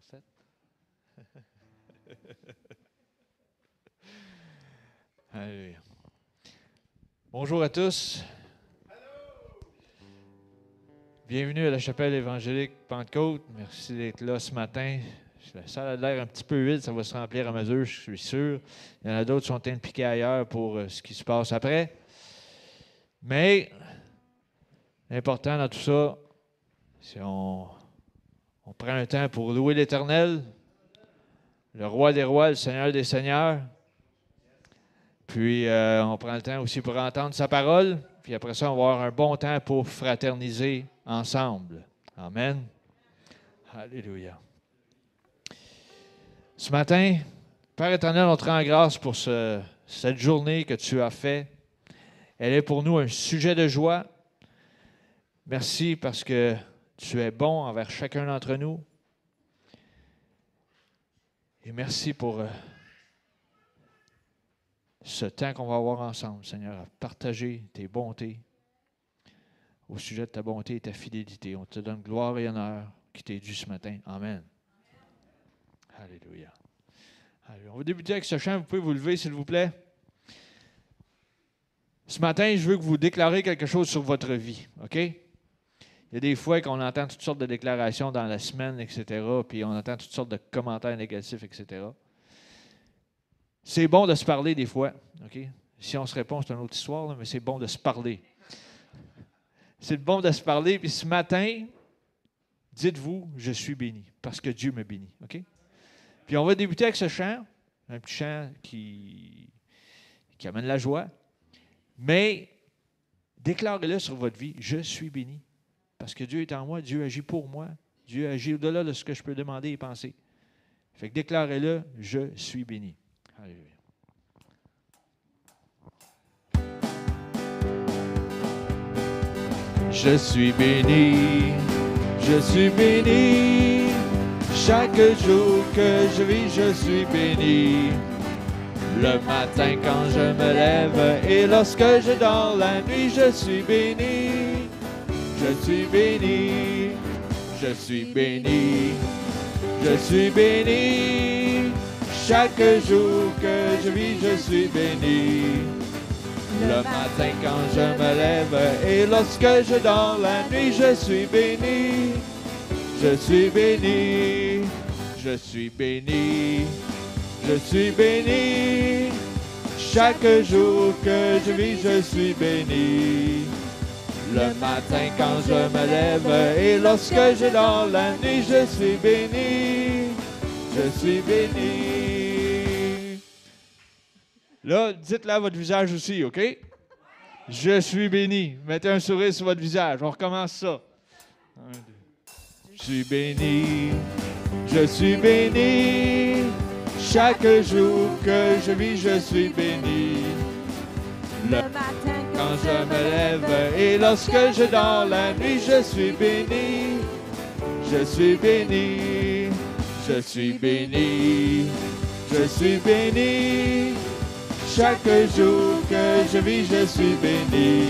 Parfait. Alléluia. Bonjour à tous. Bienvenue à la chapelle évangélique Pentecôte. Merci d'être là ce matin. La salle a l'air un petit peu vide, ça va se remplir à mesure, je suis sûr. Il y en a d'autres qui sont impliqués ailleurs pour ce qui se passe après. Mais l'important dans tout ça, c'est qu'on prend un temps pour louer l'Éternel, le roi des rois, le Seigneur des seigneurs. Puis on prend le temps aussi pour entendre sa parole. Puis après ça, on va avoir un bon temps pour fraterniser ensemble. Amen. Alléluia. Ce matin, Père éternel, on te rend grâce pour cette journée que tu as faite. Elle est pour nous un sujet de joie. Merci parce que tu es bon envers chacun d'entre nous. Et merci pour ce temps qu'on va avoir ensemble, Seigneur, à partager tes bontés au sujet de ta bonté et ta fidélité. On te donne gloire et honneur qui t'est dû ce matin. Amen. Alléluia. Alléluia. On va débuter avec ce chant. Vous pouvez vous lever, s'il vous plaît. Ce matin, je veux que vous déclarez quelque chose sur votre vie. OK? Il y a des fois qu'on entend toutes sortes de déclarations dans la semaine, etc., puis on entend toutes sortes de commentaires négatifs, etc. C'est bon de se parler des fois. OK? Si on se répond, c'est une autre histoire, là, mais c'est bon de se parler. C'est bon de se parler. Puis ce matin, dites-vous, je suis béni, parce que Dieu me bénit. OK? Puis on va débuter avec ce chant, un petit chant qui amène la joie. Mais déclarez-le sur votre vie, je suis béni. Parce que Dieu est en moi, Dieu agit pour moi, Dieu agit au-delà de ce que je peux demander et penser. Fait que déclarez-le, je suis béni. Alléluia. Je suis béni, je suis béni. Chaque jour que je vis, je suis béni. Le matin quand je me lève et lorsque je dors la nuit, je suis béni. Je suis béni, je suis béni, je suis béni. Chaque jour que je vis, je suis béni. Le matin quand je me lève et lorsque je dors la nuit, je suis béni. Je suis béni, je suis béni, je suis béni. Chaque jour que je vis, je suis béni. Le matin quand je me lève et lorsque je dors la nuit, je suis béni. Je suis béni. Là, dites-le à votre visage aussi, OK? Je suis béni. Mettez un sourire sur votre visage. On recommence ça. Je suis béni. Je suis béni. Chaque jour que je vis, je suis béni. Le matin quand je me lève et lorsque je dors la nuit, je suis béni. Je suis béni. Je suis béni. Je suis béni. Chaque jour que je vis, je suis béni.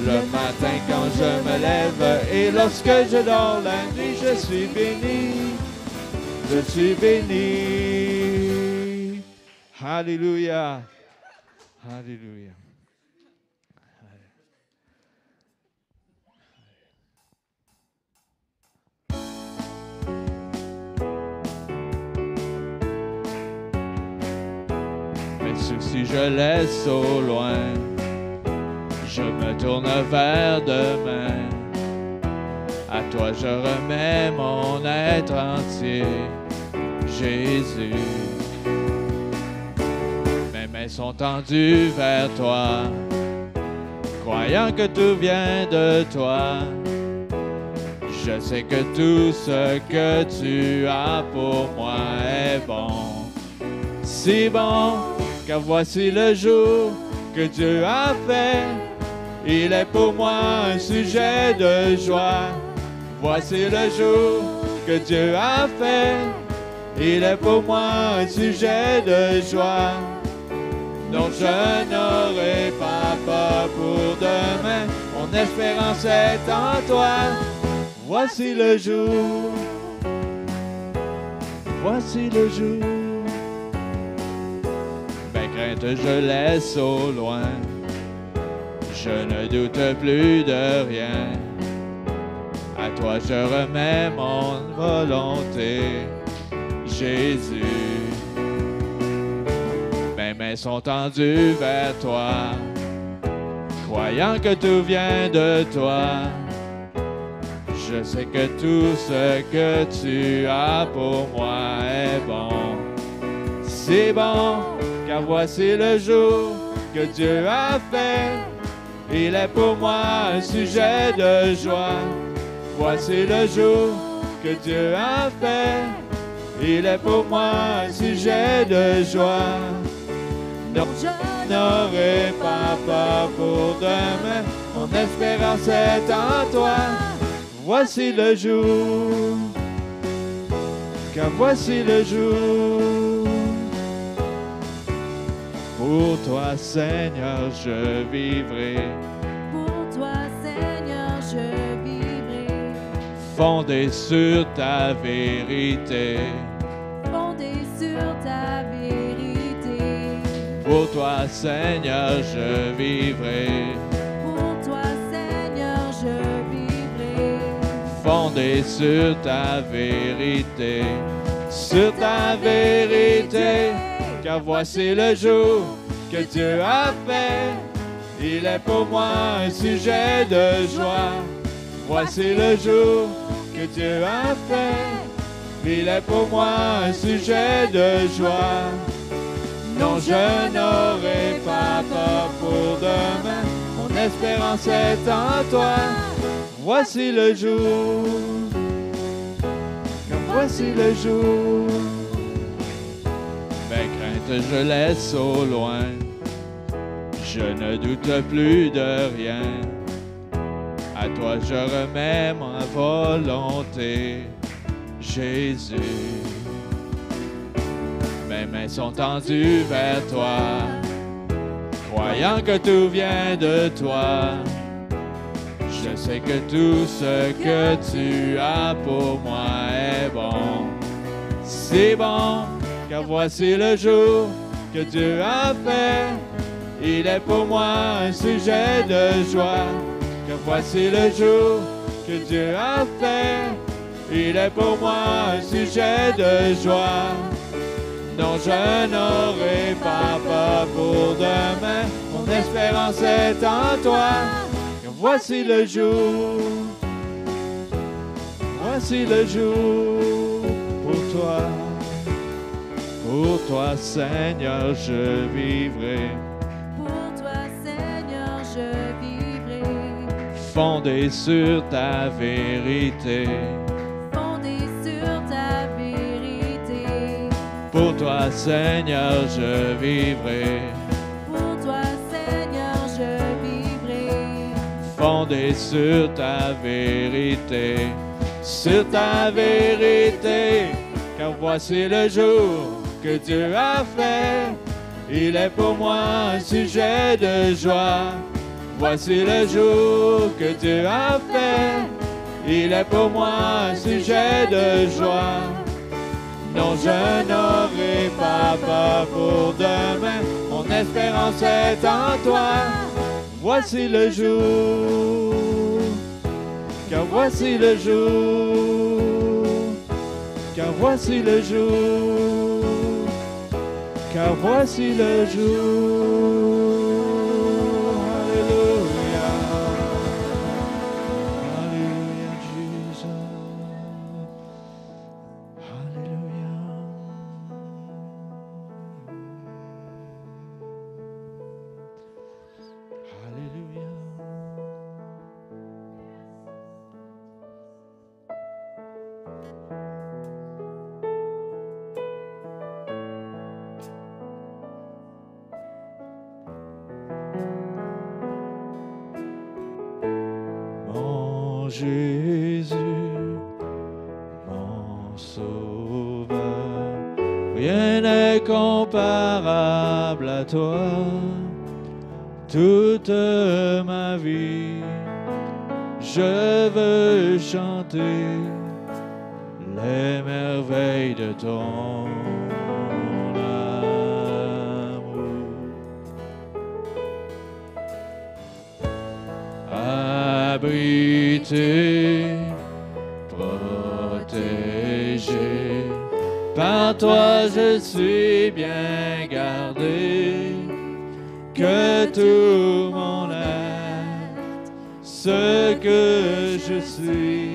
Le matin quand je me lève et lorsque je dors la nuit, je suis béni. Je suis béni. Alléluia. Alléluia. Mais si je laisse au loin, je me tourne vers demain. À toi je remets mon être entier, Jésus. Mes mains sont tendues vers toi, croyant que tout vient de toi. Je sais que tout ce que tu as pour moi est bon, si bon, car voici le jour que Dieu a fait. Il est pour moi un sujet de joie. Voici le jour que Dieu a fait. Il est pour moi un sujet de joie. Donc je n'aurai pas peur pour demain. Mon espérance est en toi. Voici le jour voici le jour. Mes craintes je laisse au loin, je ne doute plus de rien. À toi je remets mon volonté, Jésus. Mes mains sont tendues vers toi, croyant que tout vient de toi. Je sais que tout ce que tu as pour moi est bon. C'est bon, car voici le jour que Dieu a fait. Il est pour moi un sujet de joie. Voici le jour que Dieu a fait. Il est pour moi un sujet de joie. Non, je n'aurai pas peur pour demain. Mon espérance est en toi. Voici le jour, car voici le jour. Pour toi, Seigneur, je vivrai. Pour toi, Seigneur, je vivrai. Fondé sur ta vérité. Fondé sur ta vérité. Pour toi, Seigneur, je vivrai. Pour toi, Seigneur, je vivrai. Fondé sur ta vérité. Sur ta vérité. Car voici le jour que Dieu a fait. Il est pour moi un sujet de joie. Voici le jour que Dieu a fait. Il est pour moi un sujet de joie. Non, je n'aurai pas peur pour demain. Mon espérance est en toi. Voici le jour. Car voici le jour. Mes craintes je laisse au loin, je ne doute plus de rien. À toi je remets ma volonté, Jésus. Mes mains sont tendues vers toi, croyant que tout vient de toi. Je sais que tout ce que tu as pour moi est bon. C'est bon. Car voici le jour que Dieu a fait. Il est pour moi un sujet de joie. Car voici le jour que Dieu a fait. Il est pour moi un sujet de joie. Non, je n'aurai pas peur pour demain. Mon espérance est en toi. Car voici le jour. Voici le jour pour toi. Pour toi, Seigneur, je vivrai. Pour toi, Seigneur, je vivrai. Fondé sur ta vérité. Fondé sur ta vérité. Pour toi, Seigneur, je vivrai. Pour toi, Seigneur, je vivrai. Fondé sur ta vérité. Sur ta vérité. Car voici le jour que Dieu a fait. Il est pour moi un sujet de joie. Voici le jour que Dieu a fait. Il est pour moi un sujet de joie. Non, je n'aurai pas peur pour demain. Mon espérance est en toi. Voici le jour. Car voici le jour. Car voici le jour. Car voici le jour. Alléluia. Alléluia, Jésus. Alléluia. Alléluia. Mon Jésus, mon Sauveur, rien n'est comparable à toi. Toute ma vie, je veux chanter les merveilles de ton amour. Abrité, protégé, par toi je suis bien gardé, que tout mon être, ce que je suis,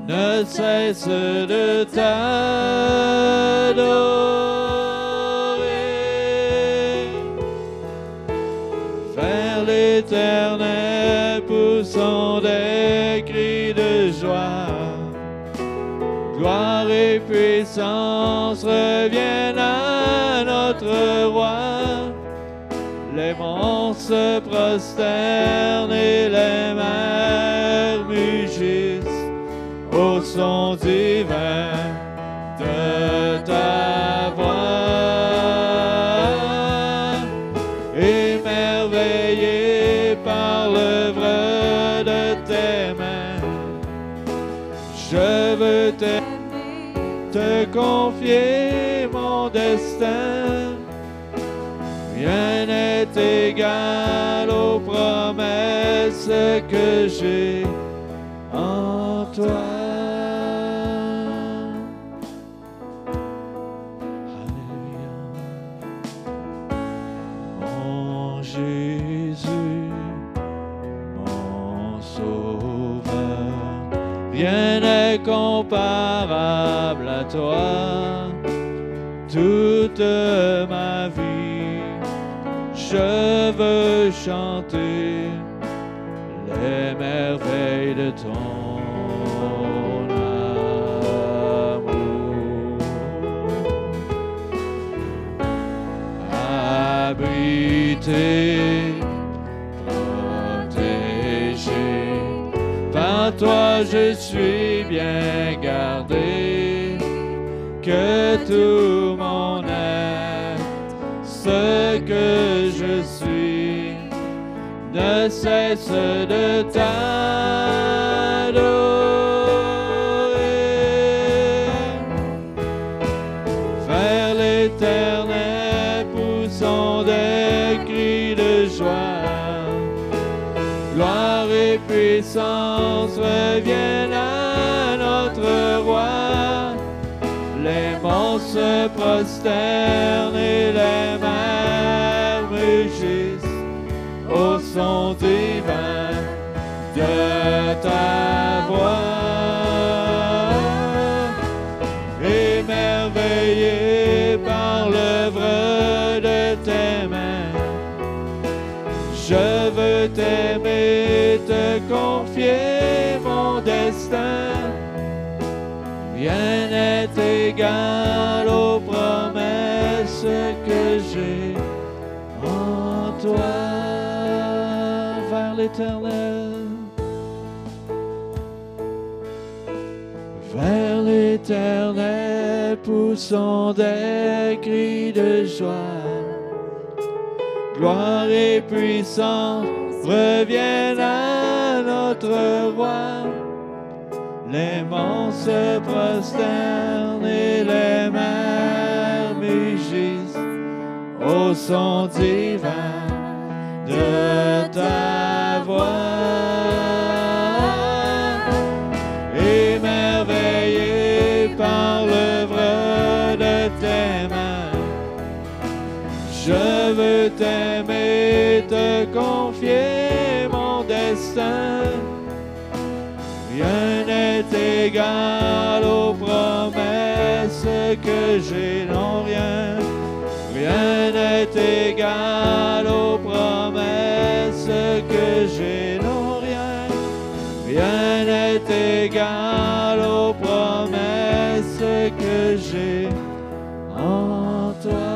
ne cesse de t'adorer. Vers l'éternel poussons des cris de joie. Gloire et puissance reviennent à notre roi. Les monstres se prosternent et les mers mugissent au son divin de ta voix. Émerveillé par l'œuvre de tes mains, je veux te confier mon destin. Rien n'est égal aux promesses que j'ai en toi. Alléluia. Mon Jésus, mon Sauveur, rien n'est comparable à toi. Toute ma vie, je veux chanter les merveilles de ton amour. Abrité, protégé, par toi je suis bien gardé, que tout mon être, ce que je suis, ne cesse de t'adorer. Vers l'éternel poussons des cris de joie. Gloire et puissance reviennent à notre roi. Les monstres se prosternent et les mers mugissent au son divin de ta voix. Émerveillé par l'œuvre de tes mains, je veux t'aimer, te confier mon destin. Rien n'est égal aux promesses que j'ai en toi. Vers l'éternel, vers l'éternel poussons des cris de joie. Gloire et puissance reviennent à notre roi. Les monstres se prosternent et les mers mugissent au son divin de ta voix. Émerveillé par l'œuvre de tes mains, je veux t'aimer, te confier mon destin. Rien n'est égal aux promesses que j'ai, non rien. Rien n'est égal aux promesses que j'ai, non rien. Rien n'est égal aux promesses que j'ai en toi.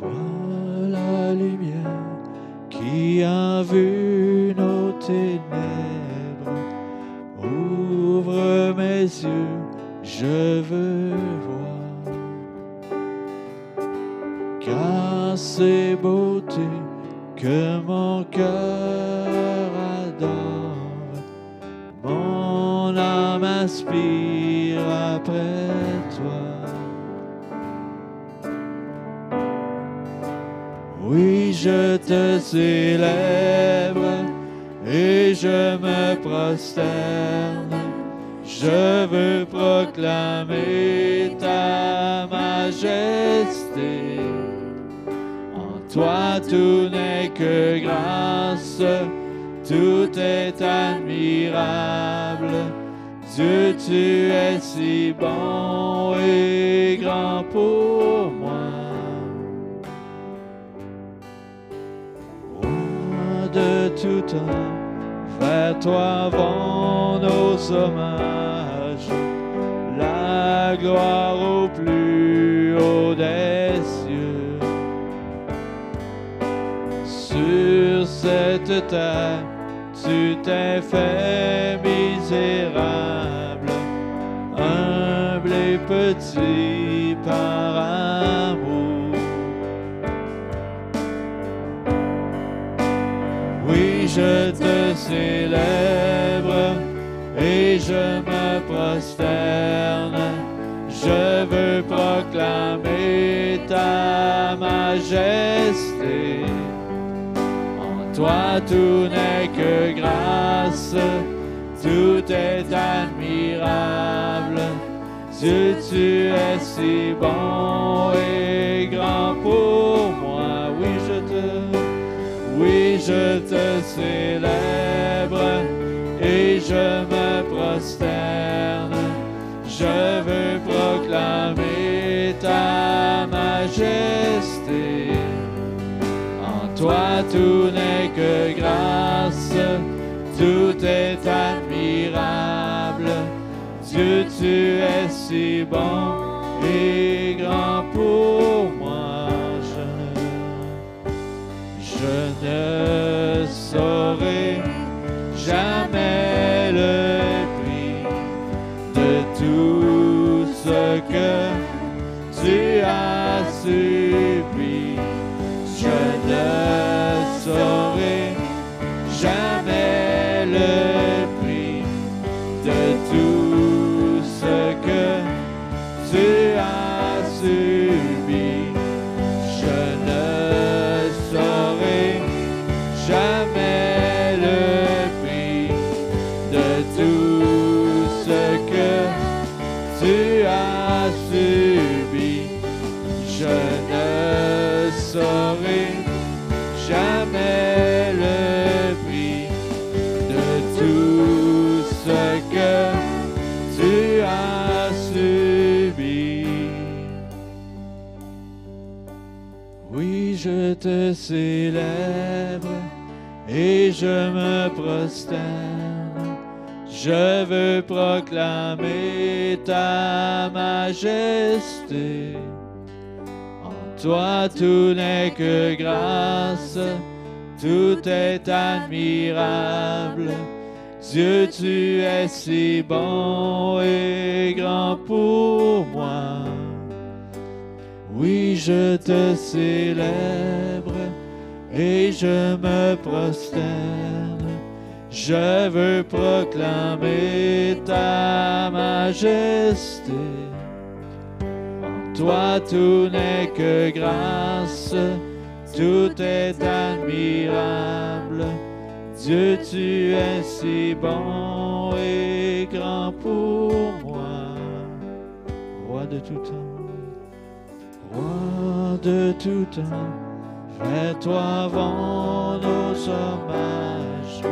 Toi la lumière qui a vu nos ténèbres, ouvre mes yeux, je veux voir. Car c'est beauté que mon cœur adore, mon âme aspire après toi. Oui, je te célèbre et je me prosterne. Je veux proclamer ta majesté. En toi tout n'est que grâce, tout est admirable. Dieu, tu es si bon et grand pour moi. Roi de tout temps, vers toi vont nos hommages, la gloire au plus haut des cieux. Sur cette terre, tu t'es fait misérable, humble et petit par amour. Oui, je te célèbre et je me prosterne. Je veux proclamer ta majesté. En toi tout n'est que grâce, tout est admirable. Dieu, tu es si bon et grand pour moi. Oui, je te célèbre et je me prosterne. Je veux proclamer ta majesté. En toi tout n'est que grâce, tout est admirable. Dieu, tu es si bon et grand pour moi. Je ne saurai jamais le prix de tout ce que tu as subi. Je ne saurai jamais le prix de tout ce que tu as subi. Je ne saurai jamais le prix de tout ce que tu as subi. Je ne saurai jamais le prix de tout ce que tu as subi. Oui, je te célèbre et je me prosterne. Je veux proclamer ta majesté. En toi tout n'est que grâce, tout est admirable. Dieu, tu es si bon et grand pour moi. Oui, je te célèbre et je me prosterne. Je veux proclamer ta majesté. En toi tout n'est que grâce, tout est admirable. Dieu, tu es si bon et grand pour moi. Roi de tout temps, roi de tout temps, vers toi vont nos hommages,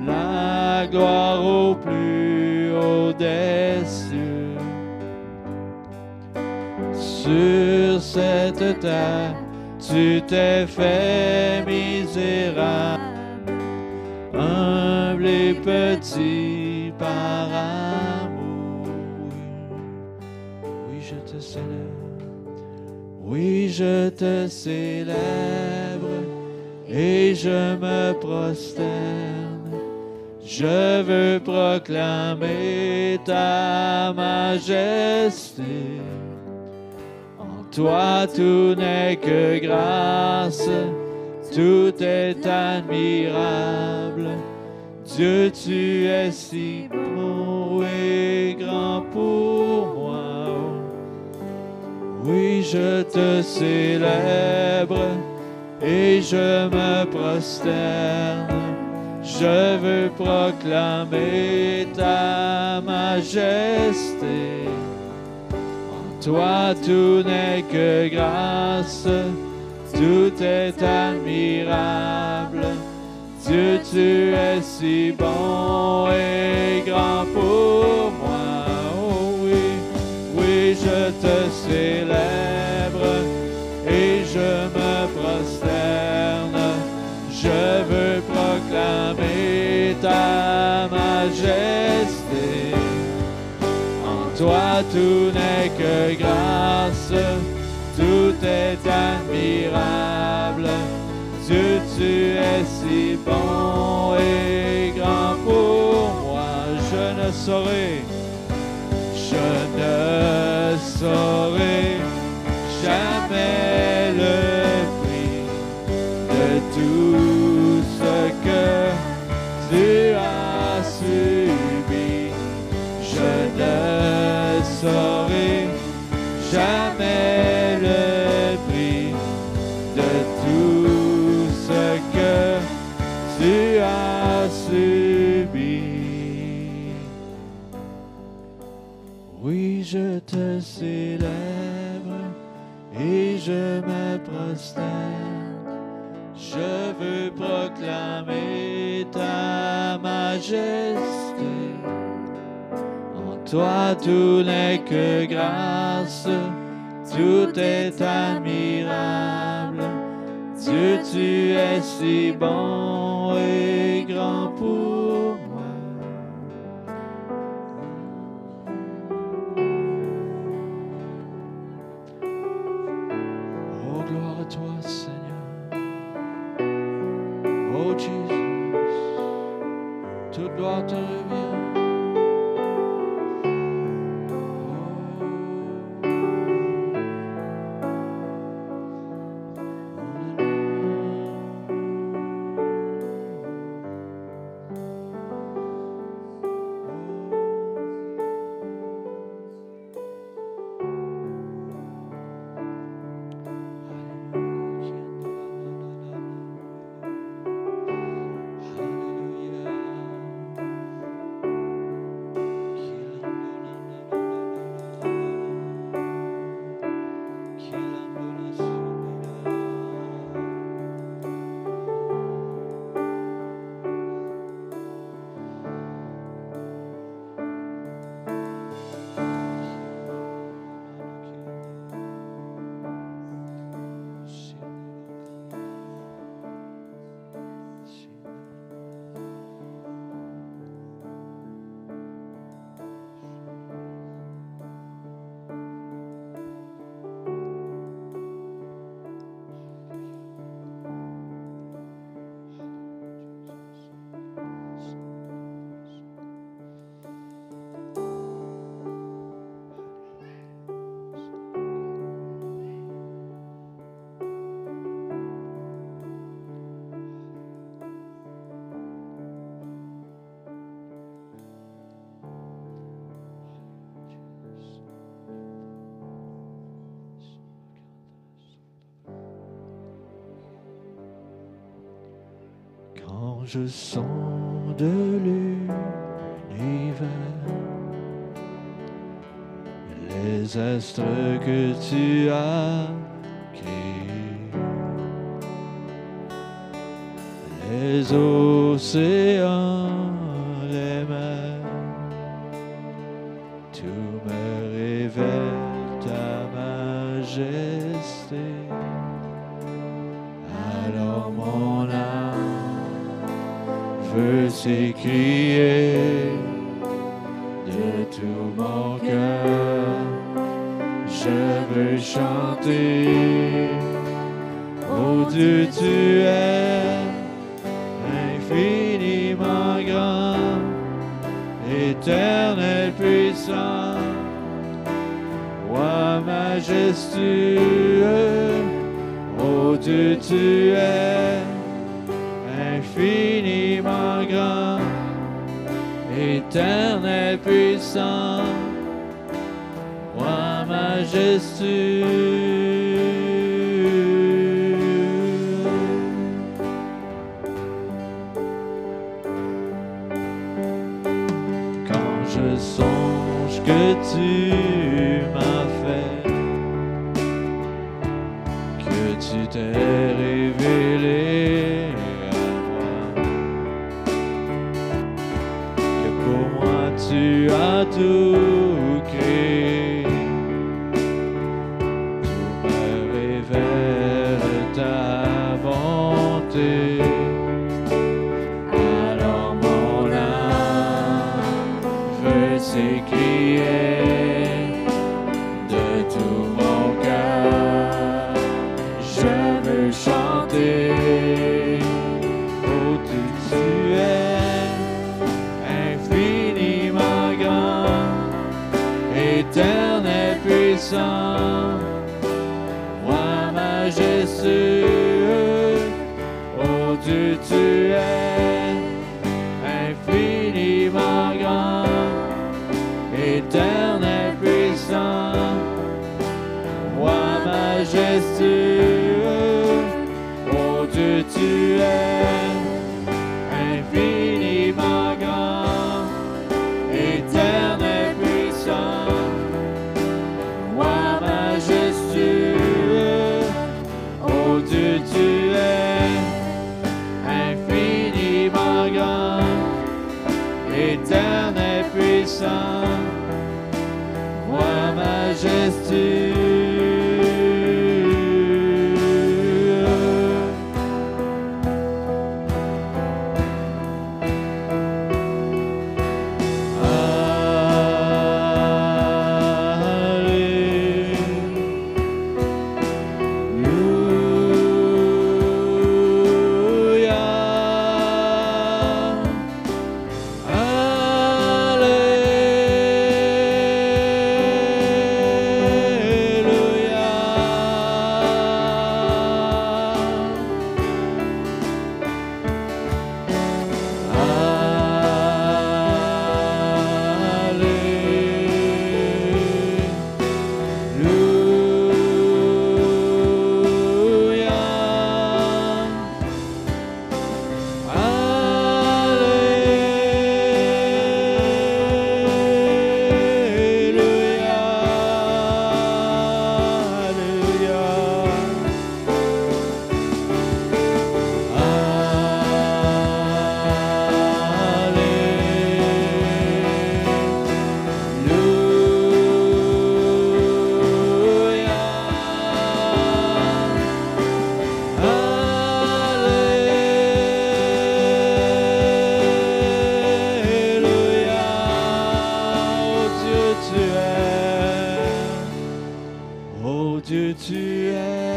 la gloire au plus haut des cieux. Sur cette terre, tu t'es fait misérable, humble et petit par amour. Oui, je te célèbre. Oui, je te célèbre et je me prosterne. Je veux proclamer ta majesté. En toi tout n'est que grâce, tout est admirable. Dieu, tu es si bon et grand pour moi. Oui, je te célèbre et je me prosterne. Je veux proclamer ta majesté. En toi tout n'est que grâce, tout est admirable. Dieu, tu es si bon et grand pour moi. Oh oui, oui, je te célèbre et je me prosterne. Je veux proclamer ta majesté. En toi tout n'est que grâce, tout est admirable. Dieu, tu es si bon et grand pour moi. Je ne saurais jamais le prix de tout ce que tu as subi. Je ne saurais jamais le prix de tout ce que tu as subi. Oui, je te célèbre et je me prosterne. Je veux proclamer ta majesté. En toi tout n'est que grâce, tout est admirable. Dieu, tu es si bon et grand pour moi. Oh, gloire à toi, Seigneur. Oh, Jésus, toute gloire te revient. Quand je sonde l'univers, les astres que tu as créés, les océans, les mers, tout me révèle ta majesté. Alors mon âme veut s'écrier de tout mon cœur. Je veux chanter. Oh Dieu, tu es infiniment grand, éternel puissant, roi majestueux. Oh Dieu, tu es infiniment grand, éternel puissant, roi majestueux. Quand je songe que tu m'as fait, que tu t'es révélé à moi, que pour moi tu as tout créé, tout me révèle ta bonté. Alors mon âme veut s'écrier de tout mon cœur. Je veux chanter. Oh, tu es infiniment grand, éternel puissant, roi majestueux. Oh Dieu, tu es infiniment grand, éternel puissant, roi majestueux. Oh Dieu, tu es infiniment grand, éternel puissant, roi majestueux. Oh Dieu, tu es infiniment grand, éternel puissant, roi majestueux. Oh Dieu, tu es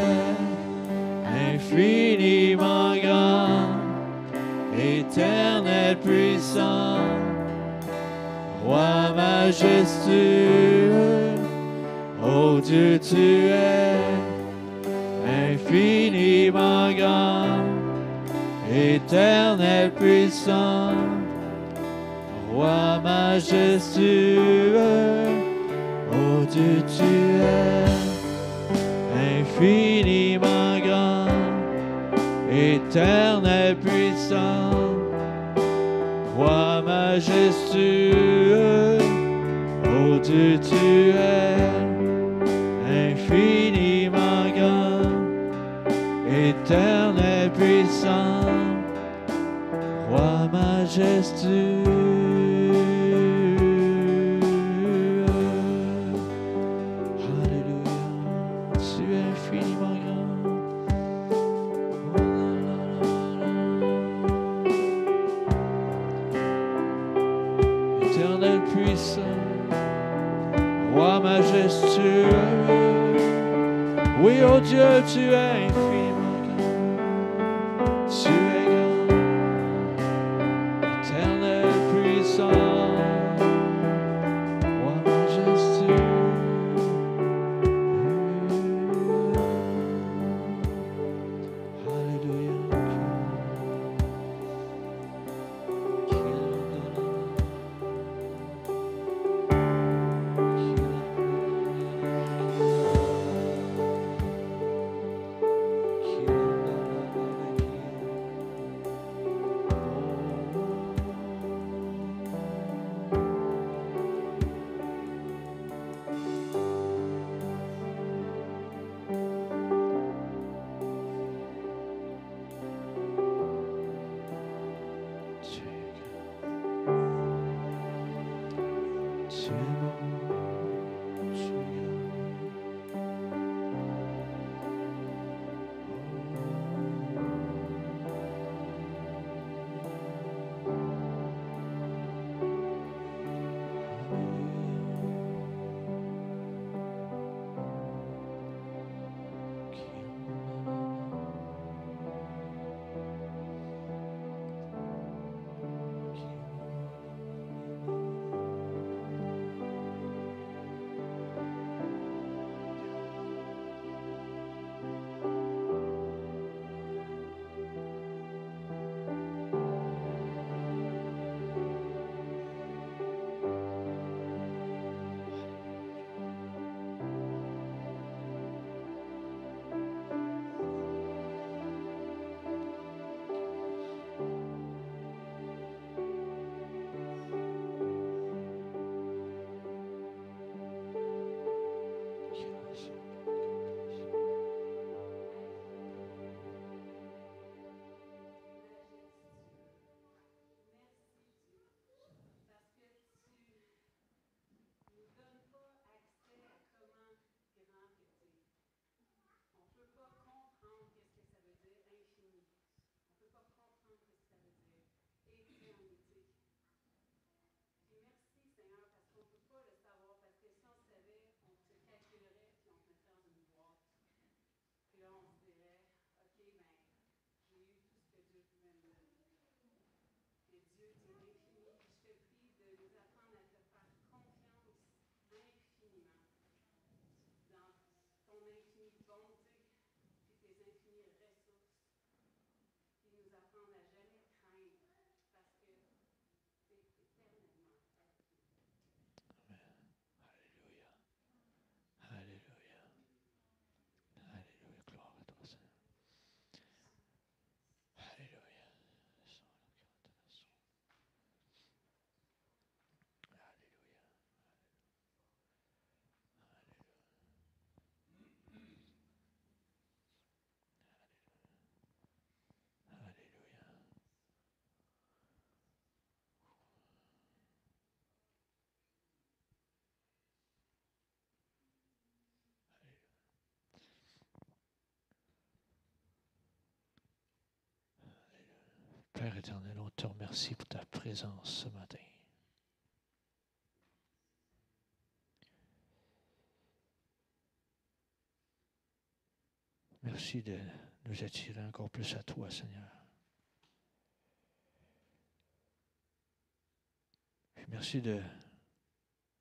infiniment grand, éternel puissant, roi majestueux. Oh Dieu, tu es infiniment grand, éternel puissant, roi majestueux. Oh Dieu, tu es infiniment grand, éternel puissant, roi majestueux. Oh Dieu, tu es infiniment grand, éternel puissant, roi majestueux. Roi majestueux, majestueux. Oui, oh Dieu, tu es infiniment grand. Tu es grand, éternel, puissant. Roi majestueux. Père éternel, on te remercie pour ta présence ce matin. Merci de nous attirer encore plus à toi, Seigneur. Puis merci de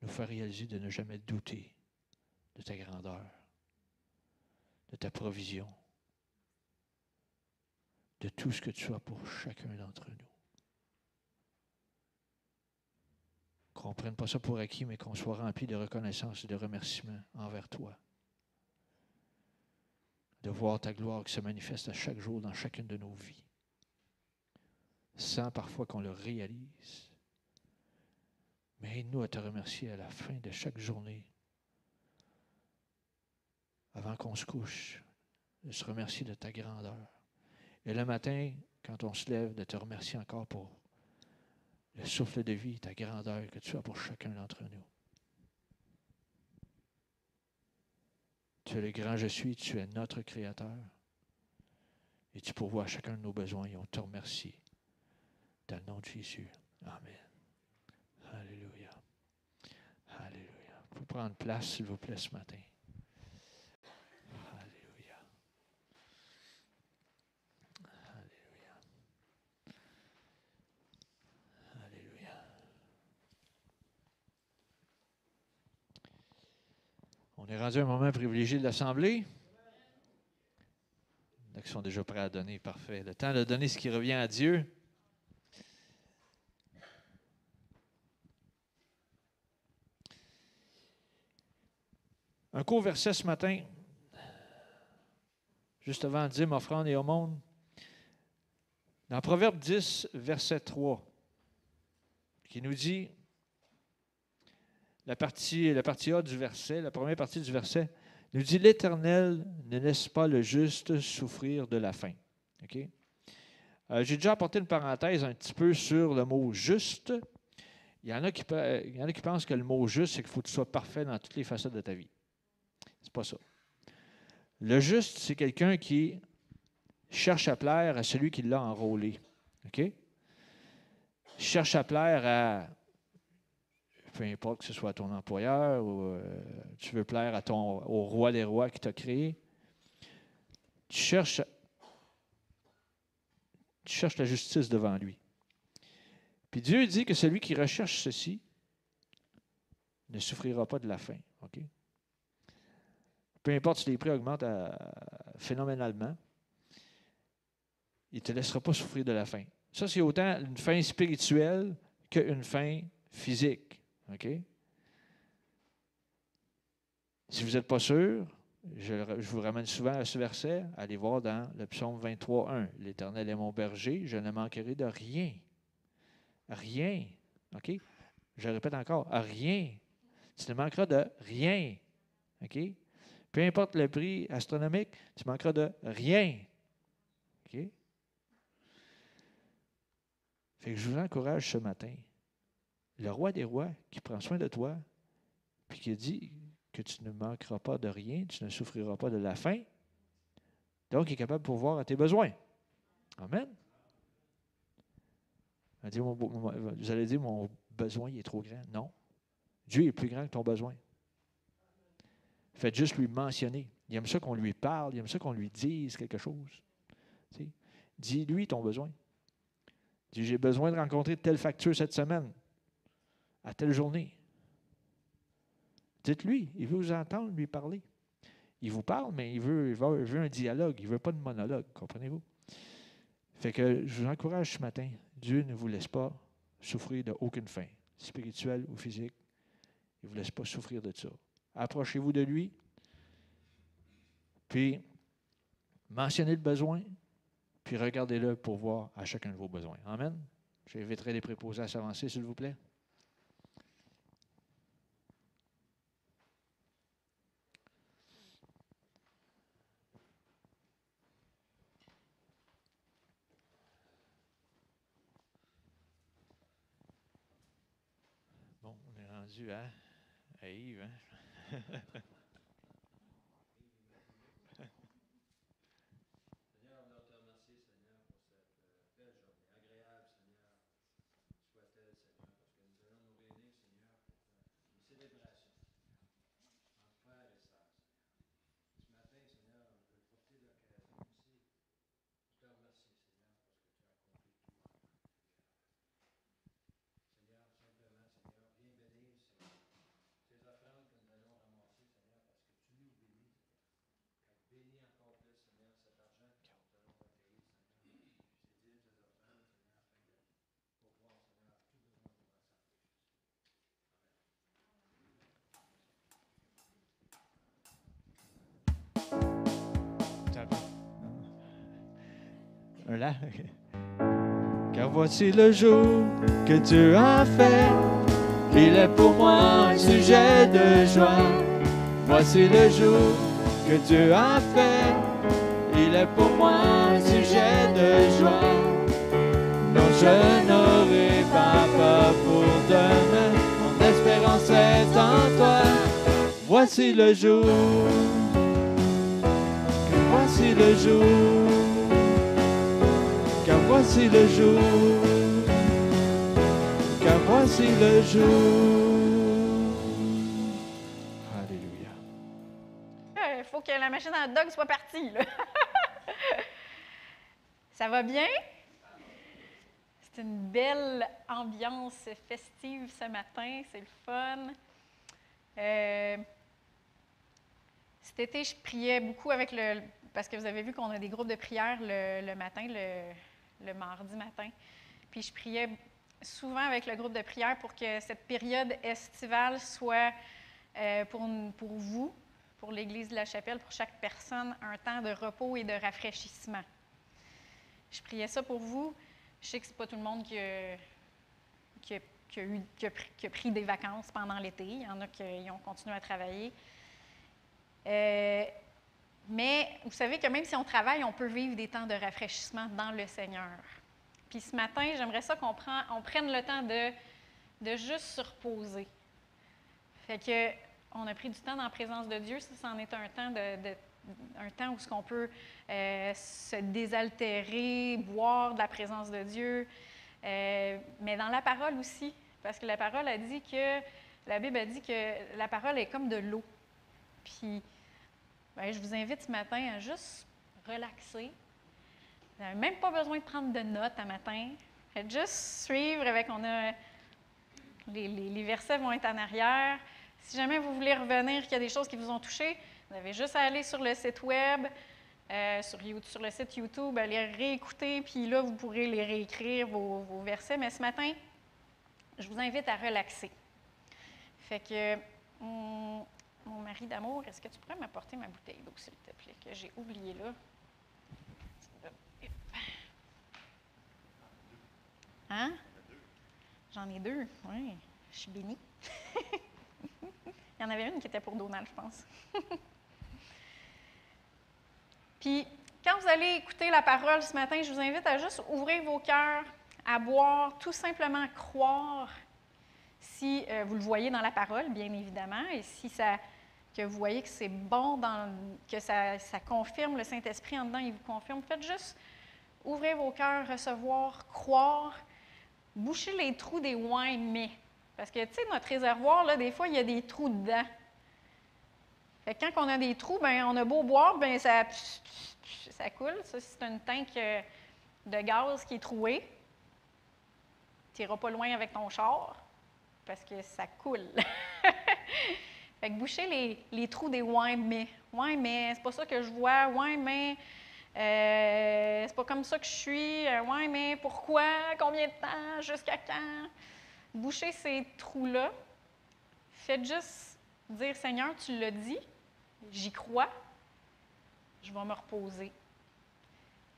nous faire réaliser de ne jamais douter de ta grandeur, de ta provision, de tout ce que tu as pour chacun d'entre nous. Qu'on ne prenne pas ça pour acquis, mais qu'on soit rempli de reconnaissance et de remerciement envers toi. De voir ta gloire qui se manifeste à chaque jour dans chacune de nos vies, sans parfois qu'on le réalise. Mais aide-nous à te remercier à la fin de chaque journée, avant qu'on se couche, de se remercier de ta grandeur. Et le matin, quand on se lève, de te remercier encore pour le souffle de vie, ta grandeur que tu as pour chacun d'entre nous. Tu es le grand je suis, tu es notre Créateur. Et tu pourvois à chacun de nos besoins et on te remercie. Dans le nom de Jésus. Amen. Alléluia. Alléluia. Vous faut prendre place, s'il vous plaît, ce matin. Alléluia. Alléluia. Alléluia. On est rendu à un moment privilégié de l'Assemblée. Il y en a qui sont déjà prêts à donner, parfait. Le temps de donner ce qui revient à Dieu. Un court verset ce matin, juste avant dîme, offrande et aumône. Dans Proverbe 10, verset 3, qui nous dit, la partie A du verset, la première partie du verset, nous dit « L'Éternel ne laisse pas le juste souffrir de la faim. » Okay? J'ai déjà apporté une parenthèse un petit peu sur le mot « juste ». Il y en a qui pensent que le mot « juste », c'est qu'il faut que tu sois parfait dans toutes les facettes de ta vie. C'est pas ça. Le juste, c'est quelqu'un qui cherche à plaire à celui qui l'a enrôlé. OK? Cherche à plaire à, peu importe que ce soit à ton employeur ou tu veux plaire au roi des rois qui t'a créé. Tu cherches la justice devant lui. Puis Dieu dit que celui qui recherche ceci ne souffrira pas de la faim. OK? Peu importe si les prix augmentent phénoménalement, il ne te laissera pas souffrir de la faim. Ça, c'est autant une faim spirituelle qu'une faim physique. OK? Si vous n'êtes pas sûr, je vous ramène souvent à ce verset, allez voir dans le psaume 23:1. « L'Éternel est mon berger, je ne manquerai de rien. » Rien. OK? Je répète encore, rien. Tu ne manqueras de rien. OK? Peu importe le prix astronomique, tu manqueras de rien. OK? Fait que je vous encourage ce matin. Le roi des rois qui prend soin de toi, puis qui dit que tu ne manqueras pas de rien, tu ne souffriras pas de la faim, donc il est capable de pourvoir à tes besoins. Amen. Vous allez dire, mon besoin il est trop grand. Non. Dieu est plus grand que ton besoin. Faites juste lui mentionner. Il aime ça qu'on lui parle, il aime ça qu'on lui dise quelque chose. Tu sais, dis-lui ton besoin. Dis, j'ai besoin de rencontrer telle facture cette semaine, à telle journée. Dites-lui, il veut vous entendre, lui parler. Il vous parle, mais il veut un dialogue, il ne veut pas de monologue, comprenez-vous? Fait que je vous encourage ce matin, Dieu ne vous laisse pas souffrir d'aucune faim, spirituelle ou physique. Il ne vous laisse pas souffrir de ça. Approchez-vous de lui, puis mentionnez le besoin, puis regardez-le pour voir à chacun de vos besoins. Amen. J'inviterai les préposés à s'avancer, s'il vous plaît. Bon, on est rendu à Yves, hein? Là. Car voici le jour que Dieu a fait, il est pour moi un sujet de joie. Voici le jour que Dieu a fait, il est pour moi un sujet de joie. Non, je n'aurai pas peur pour demain, mon espérance est en toi. Voici le jour, que voici le jour. Car voici le jour, car voici le jour. Il faut que la machine à hot dog soit partie, là. Ça va bien? C'est une belle ambiance festive ce matin, c'est le fun. Cet été, je priais beaucoup avec parce que vous avez vu qu'on a des groupes de prière le matin, le mardi matin. Puis je priais souvent avec le groupe de prière pour que cette période estivale soit pour vous, pour l'Église de la Chapelle, pour chaque personne, un temps de repos et de rafraîchissement. Je priais ça pour vous. Je sais que ce n'est pas tout le monde qui a pris des vacances pendant l'été. Il y en a qui ont continué à travailler. Mais vous savez que même si on travaille, on peut vivre des temps de rafraîchissement dans le Seigneur. Puis ce matin, j'aimerais ça qu'on prenne le temps de juste se reposer. Fait que on a pris du temps dans la présence de Dieu. Ça en est un temps un temps où on peut se désaltérer, boire de la présence de Dieu, mais dans la parole aussi, parce que la Bible a dit que la parole est comme de l'eau. Puis, je vous invite ce matin à juste relaxer. Vous n'avez même pas besoin de prendre de notes à matin. Faites juste suivre les versets vont être en arrière. Si jamais vous voulez revenir, qu'il y a des choses qui vous ont touché, vous avez juste à aller sur le site web, sur le site YouTube, à les réécouter, puis là, vous pourrez les réécrire, vos versets. Mais ce matin, je vous invite à relaxer. Fait que, mon mari d'amour, est-ce que tu pourrais m'apporter ma bouteille d'eau, s'il te plaît, que j'ai oubliée là? Hein? J'en ai deux, oui. Je suis bénie. Il y en avait une qui était pour Donald, je pense. Puis, quand vous allez écouter la parole ce matin, je vous invite à juste ouvrir vos cœurs, à boire, tout simplement croire, si vous le voyez dans la parole, bien évidemment, et si que vous voyez que c'est bon, que ça confirme, le Saint-Esprit en dedans, il vous confirme. Faites juste ouvrir vos cœurs, recevoir, croire, boucher les trous des « ouais, mais ». Parce que, tu sais, notre réservoir, là, des fois, il y a des trous dedans. Fait que quand on a des trous, bien, on a beau boire, bien, ça coule. Ça, c'est une tank de gaz qui est trouée. Tu n'iras pas loin avec ton char parce que ça coule. Fait que boucher les trous des « ouais, mais ». « Ouais, mais c'est pas ça que je vois. Ouais, mais c'est pas comme ça que je suis. Ouais, mais pourquoi? Combien de temps? Jusqu'à quand? » Bouchez ces trous-là. Faites juste dire « Seigneur, tu l'as dit. J'y crois. Je vais me reposer. »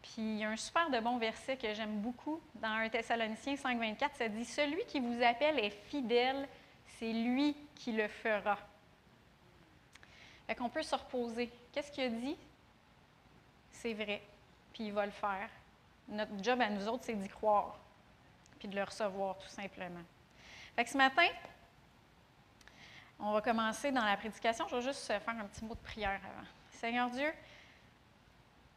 Puis il y a un super de bon verset que j'aime beaucoup dans 1 Thessaloniciens 5,24, ça dit « Celui qui vous appelle est fidèle, c'est lui qui le fera. » Fait qu'on peut se reposer. Qu'est-ce qu'il a dit? C'est vrai, puis il va le faire. Notre job à nous autres, c'est d'y croire, puis de le recevoir tout simplement. Fait que ce matin, on va commencer dans la prédication. Je vais juste faire un petit mot de prière avant. Seigneur Dieu,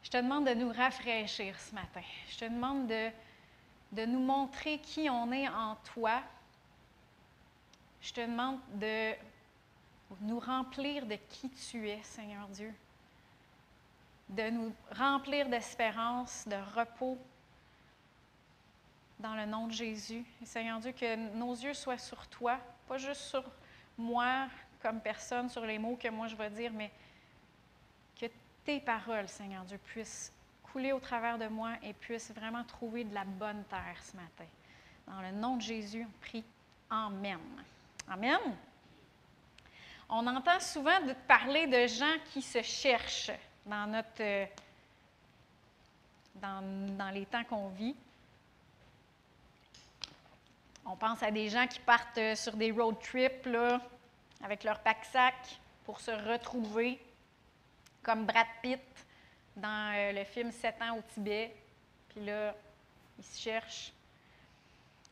je te demande de nous rafraîchir ce matin. Je te demande de nous montrer qui on est en toi. Je te demande de nous remplir de qui tu es, Seigneur Dieu. De nous remplir d'espérance, de repos, dans le nom de Jésus. Et Seigneur Dieu, que nos yeux soient sur toi, pas juste sur moi comme personne, sur les mots que moi je vais dire, mais que tes paroles, Seigneur Dieu, puissent couler au travers de moi et puissent vraiment trouver de la bonne terre ce matin. Dans le nom de Jésus, on prie. Amen. Amen. On entend souvent parler de gens qui se cherchent dans les temps qu'on vit. On pense à des gens qui partent sur des road trips là, avec leur pack-sac pour se retrouver, comme Brad Pitt dans le film « 7 ans au Tibet ». Puis là, ils se cherchent.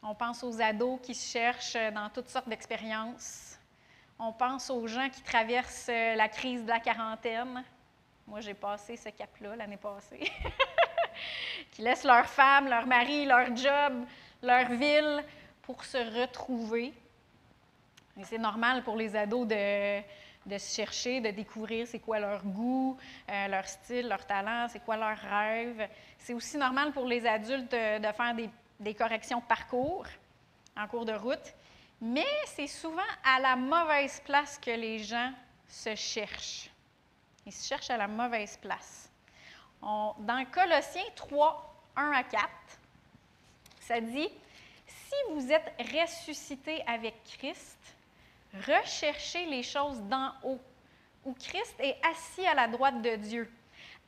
On pense aux ados qui se cherchent dans toutes sortes d'expériences. On pense aux gens qui traversent la crise de la quarantaine. Moi, j'ai passé ce cap-là l'année passée. Qui laissent leur femme, leur mari, leur job, leur ville pour se retrouver. Et c'est normal pour les ados de de se chercher, de découvrir c'est quoi leur goût, leur style, leur talent, c'est quoi leur rêve. C'est aussi normal pour les adultes de faire des corrections de parcours en cours de route, mais c'est souvent à la mauvaise place que les gens se cherchent. Ils se cherchent à la mauvaise place. Dans Colossiens 3, 1 à 4, ça dit « Si vous êtes ressuscités avec Christ, recherchez les choses d'en haut, où Christ est assis à la droite de Dieu.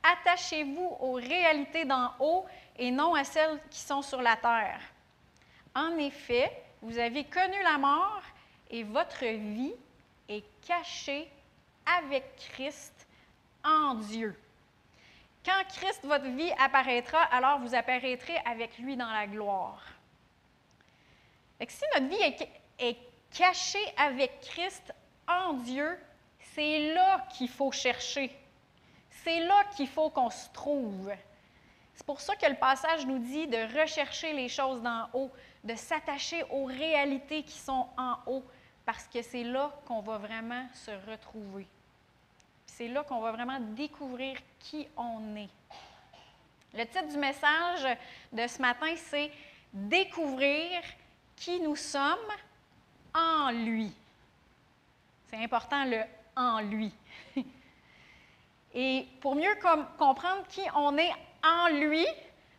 Attachez-vous aux réalités d'en haut et non à celles qui sont sur la terre. En effet, vous avez connu la mort et votre vie est cachée avec Christ en Dieu. Quand Christ, votre vie, apparaîtra, alors vous apparaîtrez avec lui dans la gloire. » Fait que si notre vie est cachée avec Christ en Dieu, c'est là qu'il faut chercher. C'est là qu'il faut qu'on se trouve. C'est pour ça que le passage nous dit de rechercher les choses d'en haut, de s'attacher aux réalités qui sont en haut, parce que c'est là qu'on va vraiment se retrouver. C'est là qu'on va vraiment découvrir qui on est. Le titre du message de ce matin, c'est « Découvrir qui nous sommes en lui ». C'est important, le « en lui ». Et pour mieux comprendre qui on est en lui,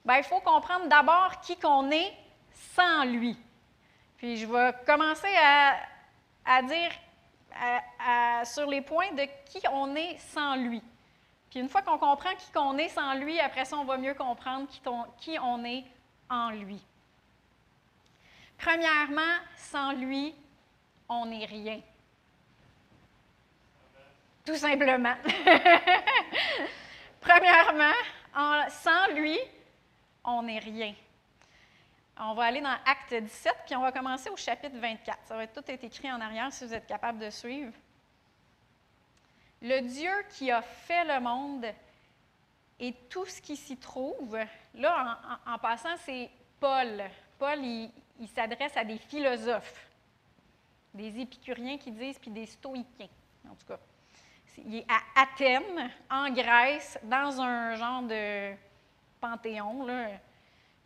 bien, il faut comprendre d'abord qui qu'on est sans lui. Puis je vais commencer à dire sur les points de qui on est sans lui. Puis une fois qu'on comprend qui qu'on est sans lui, après ça, on va mieux comprendre qui on est en lui. Premièrement, sans lui, on n'est rien. Tout simplement. Premièrement, sans lui, on n'est rien. On va aller dans Acte 17, puis on va commencer au chapitre 24. Ça va tout être écrit en arrière si vous êtes capable de suivre. Le Dieu qui a fait le monde et tout ce qui s'y trouve, là, en passant, c'est Paul. Paul, il s'adresse à des philosophes, des épicuriens qui disent, puis des stoïciens, en tout cas. Il est à Athènes, en Grèce, dans un genre de panthéon, là.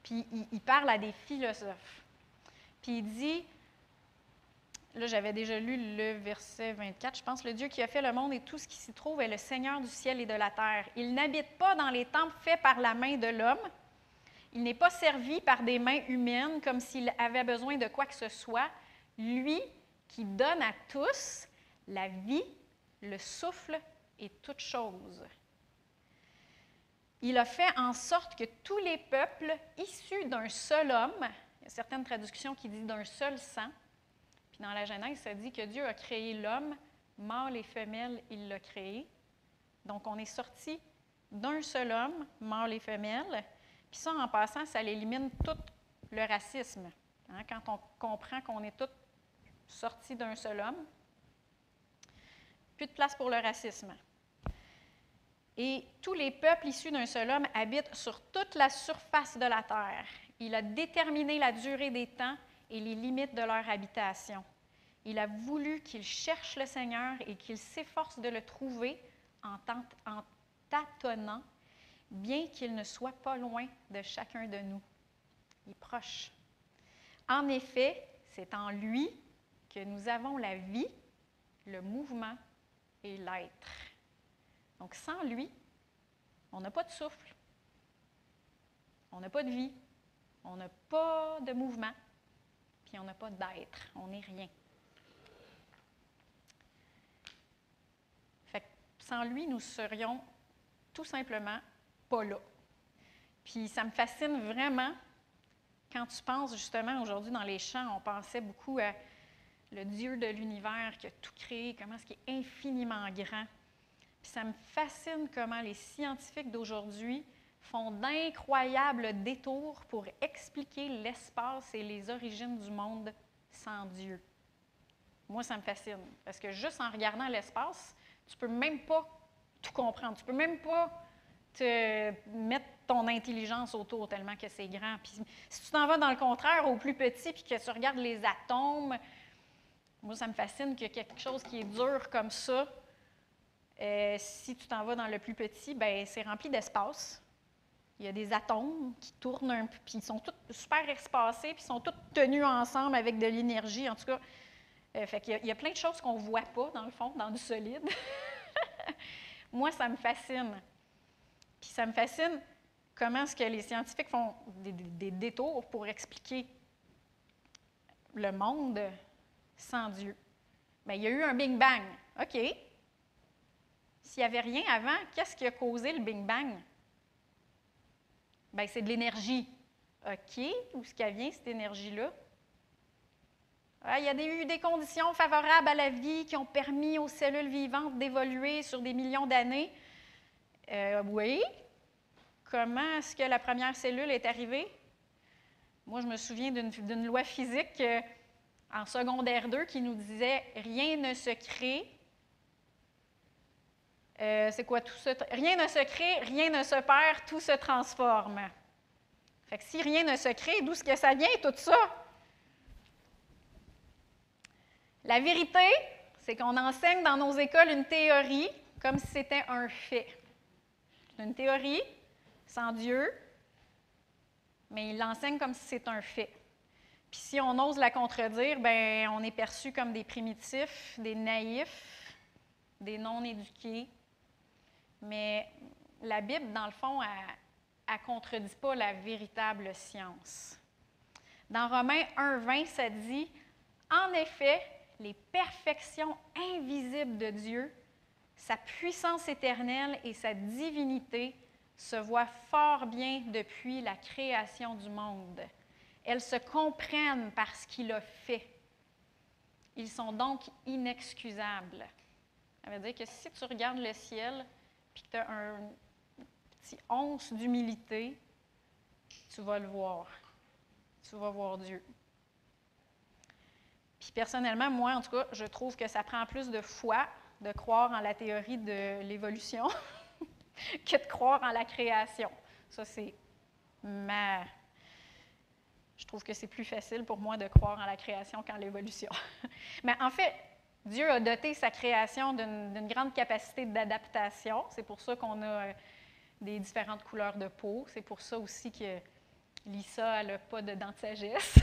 Puis il parle à des philosophes. Puis il dit, là j'avais déjà lu le verset 24, je pense, « Le Dieu qui a fait le monde et tout ce qui s'y trouve est le Seigneur du ciel et de la terre. Il n'habite pas dans les temples faits par la main de l'homme. Il n'est pas servi par des mains humaines comme s'il avait besoin de quoi que ce soit. Lui qui donne à tous la vie, le souffle et toutes choses. Il a fait en sorte que tous les peuples issus d'un seul homme, il y a certaines traductions qui disent d'un seul sang, puis dans la Genèse, ça dit que Dieu a créé l'homme, mâle et femelle, il l'a créé. Donc, on est sorti d'un seul homme, mâle et femelle. Puis ça, en passant, ça élimine tout le racisme. Hein, quand on comprend qu'on est tous sortis d'un seul homme, plus de place pour le racisme. Et tous les peuples issus d'un seul homme habitent sur toute la surface de la terre. Il a déterminé la durée des temps et les limites de leur habitation. Il a voulu qu'ils cherchent le Seigneur et qu'ils s'efforcent de le trouver en tâtonnant, bien qu'il ne soit pas loin de chacun de nous. Il est proche. En effet, c'est en lui que nous avons la vie, le mouvement et l'être. Donc, sans lui, on n'a pas de souffle, on n'a pas de vie, on n'a pas de mouvement, puis on n'a pas d'être, on n'est rien. Fait que sans lui, nous serions tout simplement pas là. Puis ça me fascine vraiment quand tu penses justement aujourd'hui dans les chants, on pensait beaucoup à le Dieu de l'univers qui a tout créé, comment est-ce qu'il est infiniment grand. Puis ça me fascine comment les scientifiques d'aujourd'hui font d'incroyables détours pour expliquer l'espace et les origines du monde sans Dieu. Moi, ça me fascine, parce que juste en regardant l'espace, tu ne peux même pas tout comprendre. Tu ne peux même pas te mettre ton intelligence autour tellement que c'est grand. Puis si tu t'en vas dans le contraire, au plus petit, puis que tu regardes les atomes, moi, ça me fascine que quelque chose qui est dur comme ça Si tu t'en vas dans le plus petit, ben c'est rempli d'espace. Il y a des atomes qui tournent un peu, puis ils sont tous super espacés, puis ils sont tous tenus ensemble avec de l'énergie. En tout cas, fait qu'il y a plein de choses qu'on ne voit pas, dans le fond, dans du solide. Moi, ça me fascine. Puis ça me fascine comment est-ce que les scientifiques font des détours pour expliquer le monde sans Dieu. Bien, il y a eu un Big Bang. OK. S'il n'y avait rien avant, qu'est-ce qui a causé le Big Bang? Bien, c'est de l'énergie. OK. Où est-ce qu'elle vient, cette énergie-là? Il y a eu des conditions favorables à la vie qui ont permis aux cellules vivantes d'évoluer sur des millions d'années. Oui. Comment est-ce que la première cellule est arrivée? Moi, je me souviens d'une loi physique en secondaire 2 qui nous disait « Rien ne se crée ». C'est quoi tout ça? Rien ne se crée, rien ne se perd, tout se transforme. Fait que si rien ne se crée, d'où est-ce que ça vient, tout ça? La vérité, c'est qu'on enseigne dans nos écoles une théorie comme si c'était un fait. C'est une théorie sans Dieu, mais il l'enseigne comme si c'est un fait. Puis si on ose la contredire, bien, on est perçu comme des primitifs, des naïfs, des non-éduqués. Mais la Bible, dans le fond, elle ne contredit pas la véritable science. Dans Romains 1,20, ça dit « En effet, les perfections invisibles de Dieu, sa puissance éternelle et sa divinité se voient fort bien depuis la création du monde. Elles se comprennent par ce qu'il a fait. Ils sont donc inexcusables. » Ça veut dire que si tu regardes le ciel et que tu as un petit once d'humilité, tu vas le voir. Tu vas voir Dieu. Puis personnellement, moi, en tout cas, je trouve que ça prend plus de foi de croire en la théorie de l'évolution que de croire en la création. Ça, c'est ma... Je trouve que c'est plus facile pour moi de croire en la création qu'en l'évolution. Mais en fait, Dieu a doté sa création d'une grande capacité d'adaptation. C'est pour ça qu'on a des différentes couleurs de peau. C'est pour ça aussi que Lisa, elle n'a pas de dents de sagesse.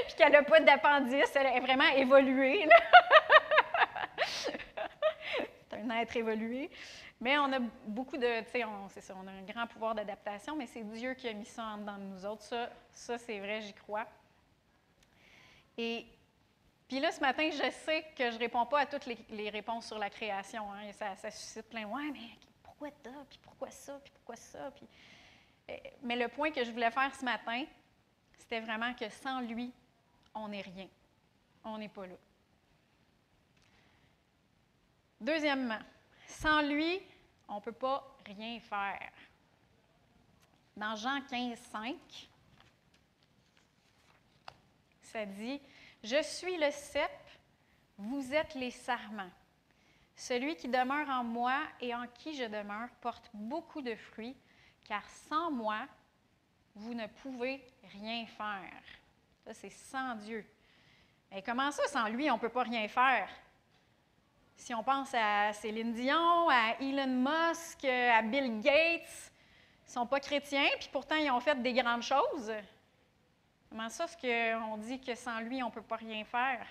Puis qu'elle n'a pas d'appendice. Elle est vraiment évoluée. C'est un être évolué. Mais on a beaucoup de, tu sais, c'est ça, on a un grand pouvoir d'adaptation, mais c'est Dieu qui a mis ça en dedans de nous autres. Ça c'est vrai, j'y crois. Et puis là, ce matin, je sais que je ne réponds pas à toutes les réponses sur la création. Hein, et ça suscite plein, ouais, mais pourquoi ça, puis pourquoi ça, puis pourquoi ça? Puis... Mais le point que je voulais faire ce matin, c'était vraiment que sans lui, on n'est rien. On n'est pas là. Deuxièmement, sans lui, on ne peut pas rien faire. Dans Jean 15, 5, ça dit « Je suis le cep, vous êtes les sarments. Celui qui demeure en moi et en qui je demeure porte beaucoup de fruits, car sans moi, vous ne pouvez rien faire. » Ça, c'est sans Dieu. Mais comment ça, sans lui, on ne peut pas rien faire? Si on pense à Céline Dion, à Elon Musk, à Bill Gates, ils ne sont pas chrétiens, puis pourtant, ils ont fait des grandes choses. Comment ça, est-ce qu'on dit que sans lui, on ne peut pas rien faire?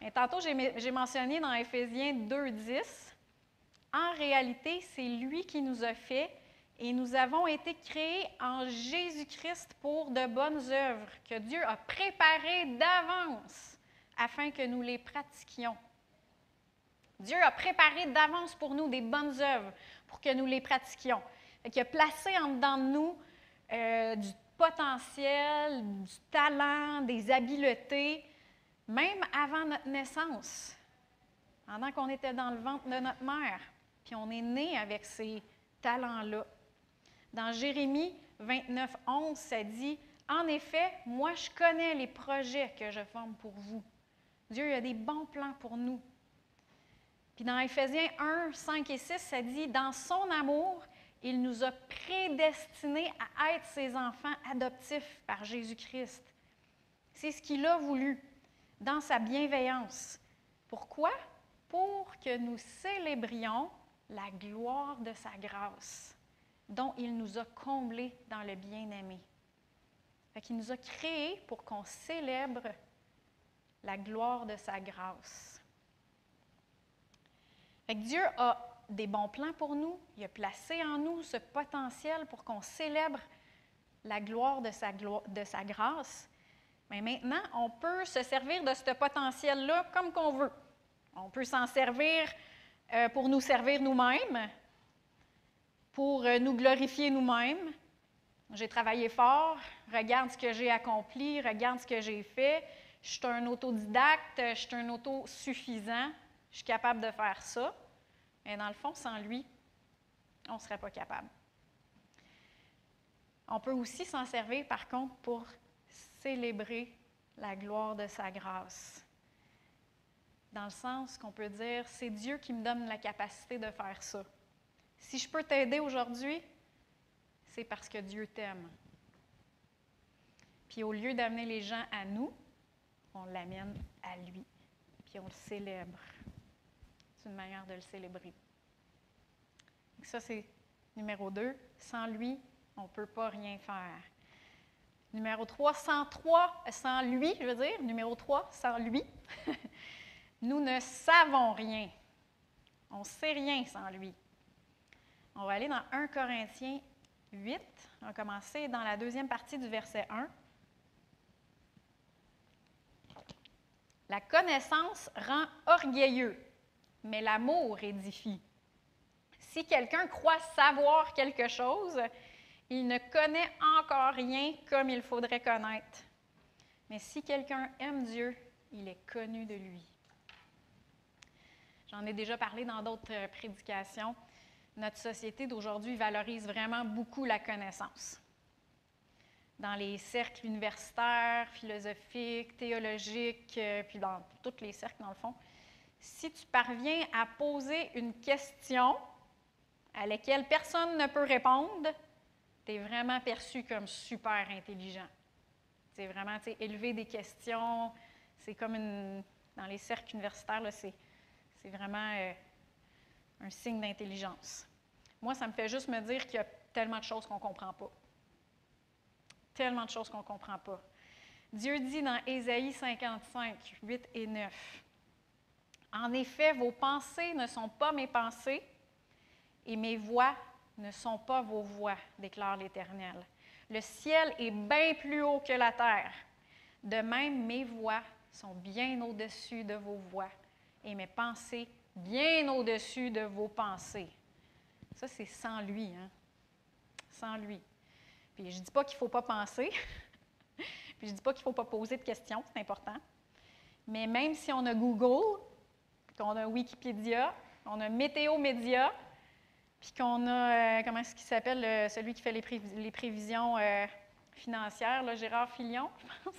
Et tantôt, j'ai mentionné dans Éphésiens 2,10, « En réalité, c'est lui qui nous a fait, et nous avons été créés en Jésus-Christ pour de bonnes œuvres, que Dieu a préparées d'avance, afin que nous les pratiquions. » Dieu a préparé d'avance pour nous des bonnes œuvres pour que nous les pratiquions. Il a placé en dedans de nous du potentiel, du talent, des habiletés, même avant notre naissance, pendant qu'on était dans le ventre de notre mère. Puis on est né avec ces talents-là. Dans Jérémie 29, 11, ça dit « En effet, moi je connais les projets que je forme pour vous. » Dieu a des bons plans pour nous. Puis dans Éphésiens 1, 5 et 6, ça dit « Dans son amour, il nous a prédestinés à être ses enfants adoptifs par Jésus-Christ. » C'est ce qu'il a voulu, dans sa bienveillance. Pourquoi? pour que nous célébrions la gloire de sa grâce, dont il nous a comblés dans le bien-aimé. Fait qu'il nous a créés pour qu'on célèbre la gloire de sa grâce. Fait que Dieu a des bons plans pour nous. Il a placé en nous ce potentiel pour qu'on célèbre la gloire de sa grâce. Mais maintenant, on peut se servir de ce potentiel-là comme qu'on veut. On peut s'en servir pour nous servir nous-mêmes, pour nous glorifier nous-mêmes. J'ai travaillé fort, regarde ce que j'ai accompli, regarde ce que j'ai fait. Je suis un autodidacte, je suis un autosuffisant, je suis capable de faire ça. Mais dans le fond, sans lui, on ne serait pas capable. On peut aussi s'en servir, par contre, pour célébrer la gloire de sa grâce. Dans le sens qu'on peut dire, c'est Dieu qui me donne la capacité de faire ça. Si je peux t'aider aujourd'hui, c'est parce que Dieu t'aime. Puis au lieu d'amener les gens à nous, on l'amène à lui. Puis on le célèbre. C'est une manière de le célébrer. Donc ça, c'est numéro 2. Sans lui, on ne peut pas rien faire. Numéro 3, sans lui, je veux dire. Numéro 3, sans lui, nous ne savons rien. On ne sait rien sans lui. On va aller dans 1 Corinthiens 8. On va commencer dans la deuxième partie du verset 1. La connaissance rend orgueilleux, mais l'amour édifie. Si quelqu'un croit savoir quelque chose, il ne connaît encore rien comme il faudrait connaître. Mais si quelqu'un aime Dieu, il est connu de lui. J'en ai déjà parlé dans d'autres prédications. Notre société d'aujourd'hui valorise vraiment beaucoup la connaissance. Dans les cercles universitaires, philosophiques, théologiques, puis dans tous les cercles, dans le fond, si tu parviens à poser une question à laquelle personne ne peut répondre, tu es vraiment perçu comme super intelligent. C'est vraiment, élever des questions, c'est comme dans les cercles universitaires, là, c'est vraiment un signe d'intelligence. Moi, ça me fait juste me dire qu'il y a tellement de choses qu'on ne comprend pas. Tellement de choses qu'on ne comprend pas. Dieu dit dans Ésaïe 55, 8 et 9, « En effet, vos pensées ne sont pas mes pensées, et mes voix ne sont pas vos voix, déclare l'Éternel. Le ciel est bien plus haut que la terre. De même, mes voix sont bien au-dessus de vos voix, et mes pensées bien au-dessus de vos pensées. » Ça, c'est sans lui, hein? Sans lui. Puis je ne dis pas qu'il ne faut pas penser, puis je ne dis pas qu'il ne faut pas poser de questions, c'est important. Mais même si on a Google, qu'on a Wikipédia, on a Météo Média, puis qu'on a, comment est-ce qu'il s'appelle, celui qui fait les prévisions financières, là, Gérard Filion, je pense.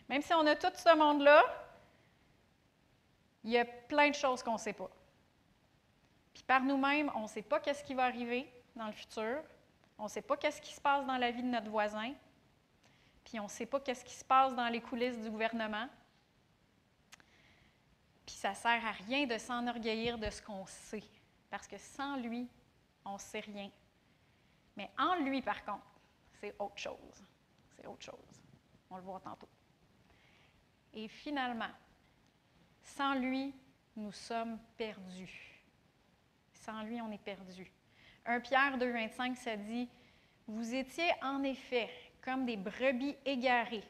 Même si on a tout ce monde-là, il y a plein de choses qu'on ne sait pas. Puis par nous-mêmes, on ne sait pas qu'est-ce qui va arriver dans le futur. On ne sait pas qu'est-ce qui se passe dans la vie de notre voisin. Puis on ne sait pas qu'est-ce qui se passe dans les coulisses du gouvernement. Puis ça ne sert à rien de s'enorgueillir de ce qu'on sait. Parce que sans lui, on ne sait rien. Mais en lui, par contre, c'est autre chose. C'est autre chose. On le voit tantôt. Et finalement, sans lui, nous sommes perdus. Sans lui, on est perdus. 1 Pierre 2, 25, ça dit « Vous étiez en effet comme des brebis égarées,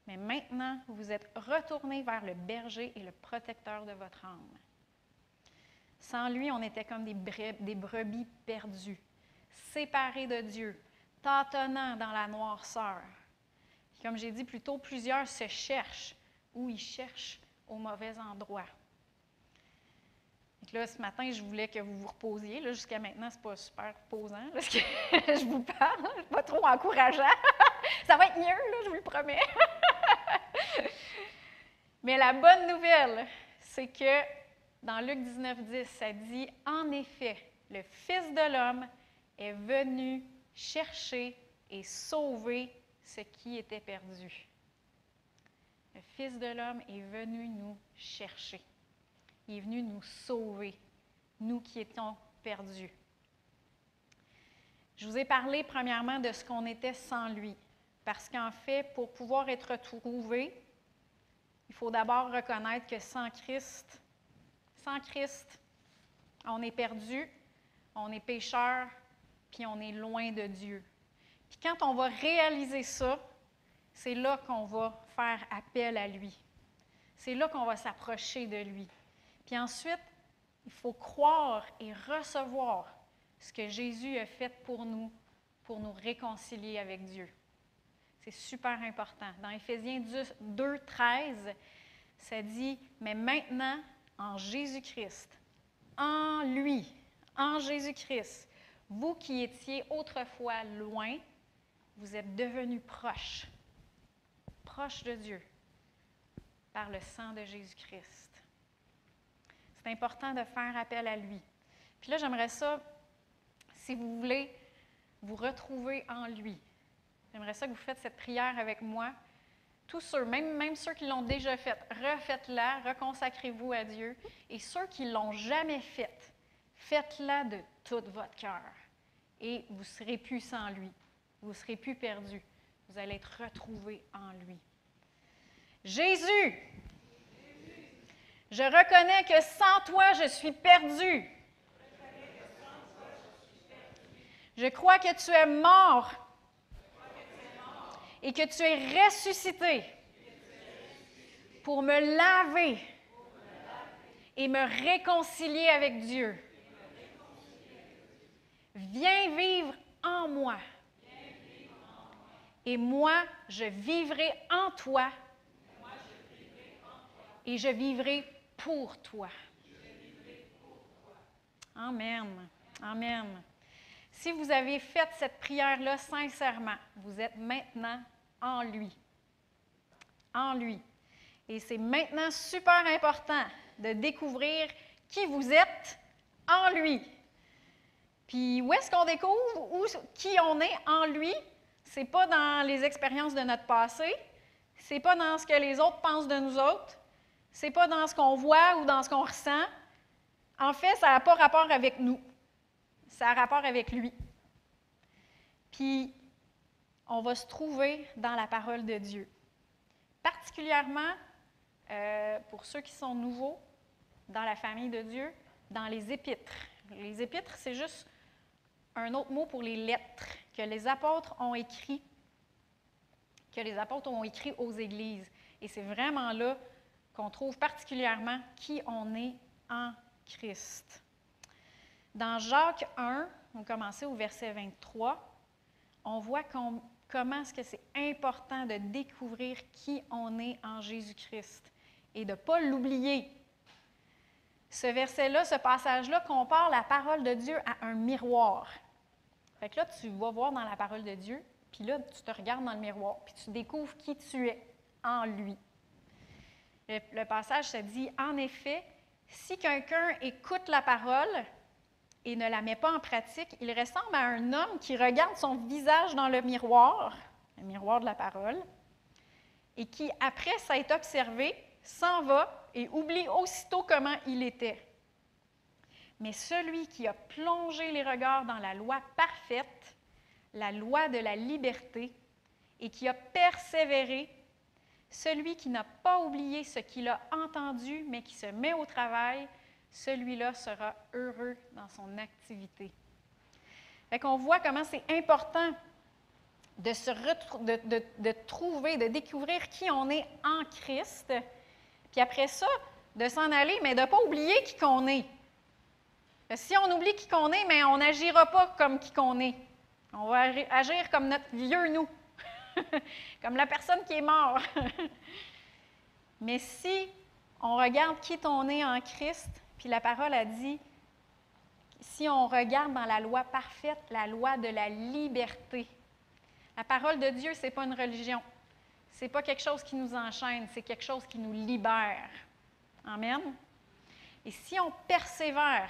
mais maintenant vous êtes retournés vers le berger et le protecteur de votre âme. » Sans lui, on était comme des brebis perdues, séparés de Dieu, tâtonnant dans la noirceur. Puis comme j'ai dit plus tôt, plusieurs se cherchent ou ils cherchent au mauvais endroit. Donc là, ce matin, je voulais que vous vous reposiez. Là, jusqu'à maintenant, ce n'est pas super reposant, là, ce que je vous parle. Ce n'est pas trop encourageant. Ça va être mieux, là, je vous le promets. Mais la bonne nouvelle, c'est que dans Luc 19, 10, ça dit « En effet, le Fils de l'homme est venu chercher et sauver ce qui était perdu. » Le Fils de l'homme est venu nous chercher. Il est venu nous sauver, nous qui étions perdus. Je vous ai parlé premièrement de ce qu'on était sans lui, parce qu'en fait, pour pouvoir être retrouvé, il faut d'abord reconnaître que sans Christ, on est perdu, on est pécheur, puis on est loin de Dieu. Puis quand on va réaliser ça, c'est là qu'on va faire appel à lui. C'est là qu'on va s'approcher de lui. Puis ensuite, il faut croire et recevoir ce que Jésus a fait pour nous réconcilier avec Dieu. C'est super important. Dans Éphésiens 2, 13, ça dit « Mais maintenant, en Jésus-Christ, en lui, en Jésus-Christ, vous qui étiez autrefois loin, vous êtes devenus proches de Dieu, par le sang de Jésus-Christ. » C'est important de faire appel à lui. Puis là, j'aimerais ça, si vous voulez vous retrouver en lui, j'aimerais ça que vous faites cette prière avec moi. Tous ceux, même ceux qui l'ont déjà faite, refaites-la, reconsacrez-vous à Dieu. Et ceux qui ne l'ont jamais faite, faites-la de tout votre cœur. Et vous ne serez plus sans lui. Vous ne serez plus perdus. Vous allez être retrouvés en lui. Jésus, je reconnais que sans toi, je suis perdu. Je crois que tu es mort et que tu es ressuscité pour me laver et me réconcilier avec Dieu. Viens vivre en moi. Et moi, je vivrai en toi. Et je vivrai pour toi. Amen. Amen. Si vous avez fait cette prière-là sincèrement, vous êtes maintenant en lui. En lui. Et c'est maintenant super important de découvrir qui vous êtes en lui. Puis où est-ce qu'on découvre qui on est en lui? C'est pas dans les expériences de notre passé, c'est pas dans ce que les autres pensent de nous autres, c'est pas dans ce qu'on voit ou dans ce qu'on ressent. En fait, ça n'a pas rapport avec nous. Ça a rapport avec lui. Puis, on va se trouver dans la parole de Dieu. Particulièrement, pour ceux qui sont nouveaux dans la famille de Dieu, dans les épîtres. Les épîtres, c'est juste un autre mot pour les lettres que les apôtres ont écrites aux églises. Et c'est vraiment là qu'on trouve particulièrement qui on est en Christ. Dans Jacques 1, on commence au verset 23, on voit comment est-ce que c'est important de découvrir qui on est en Jésus-Christ et de ne pas l'oublier. Ce verset-là, ce passage-là, compare la parole de Dieu à un miroir. Fait que là, tu vas voir dans la parole de Dieu, puis là, tu te regardes dans le miroir, puis tu découvres qui tu es en lui. Le passage se dit, en effet, si quelqu'un écoute la parole et ne la met pas en pratique, il ressemble à un homme qui regarde son visage dans le miroir de la parole, et qui, après s'être observé, s'en va et oublie aussitôt comment il était. Mais celui qui a plongé les regards dans la loi parfaite, la loi de la liberté, et qui a persévéré, celui qui n'a pas oublié ce qu'il a entendu, mais qui se met au travail, celui-là sera heureux dans son activité. Fait qu'on voit comment c'est important de trouver, de découvrir qui on est en Christ, puis après ça, de s'en aller, mais de ne pas oublier qui qu'on est. Si on oublie qui qu'on est, mais on n'agira pas comme qui qu'on est. On va agir comme notre vieux nous, comme la personne qui est morte. Mais si on regarde qui on est en Christ, puis la parole a dit, si on regarde dans la loi parfaite, la loi de la liberté. La parole de Dieu, ce n'est pas une religion. Ce n'est pas quelque chose qui nous enchaîne, c'est quelque chose qui nous libère. Amen. Et si on persévère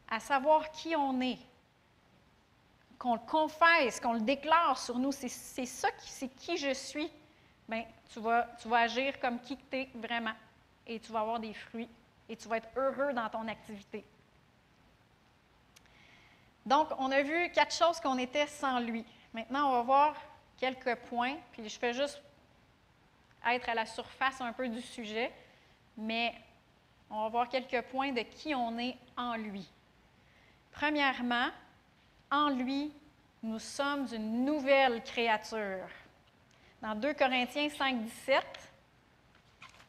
à savoir qui on est, qu'on le confesse, qu'on le déclare sur nous, c'est ça, c'est qui je suis, bien, tu vas agir comme qui tu es vraiment et tu vas avoir des fruits et tu vas être heureux dans ton activité. Donc, on a vu 4 choses qu'on était sans lui. Maintenant, on va voir quelques points, puis je fais juste être à la surface un peu du sujet, mais on va voir quelques points de qui on est en lui. Premièrement, en lui, nous sommes une nouvelle créature. Dans 2 Corinthiens 5, 17,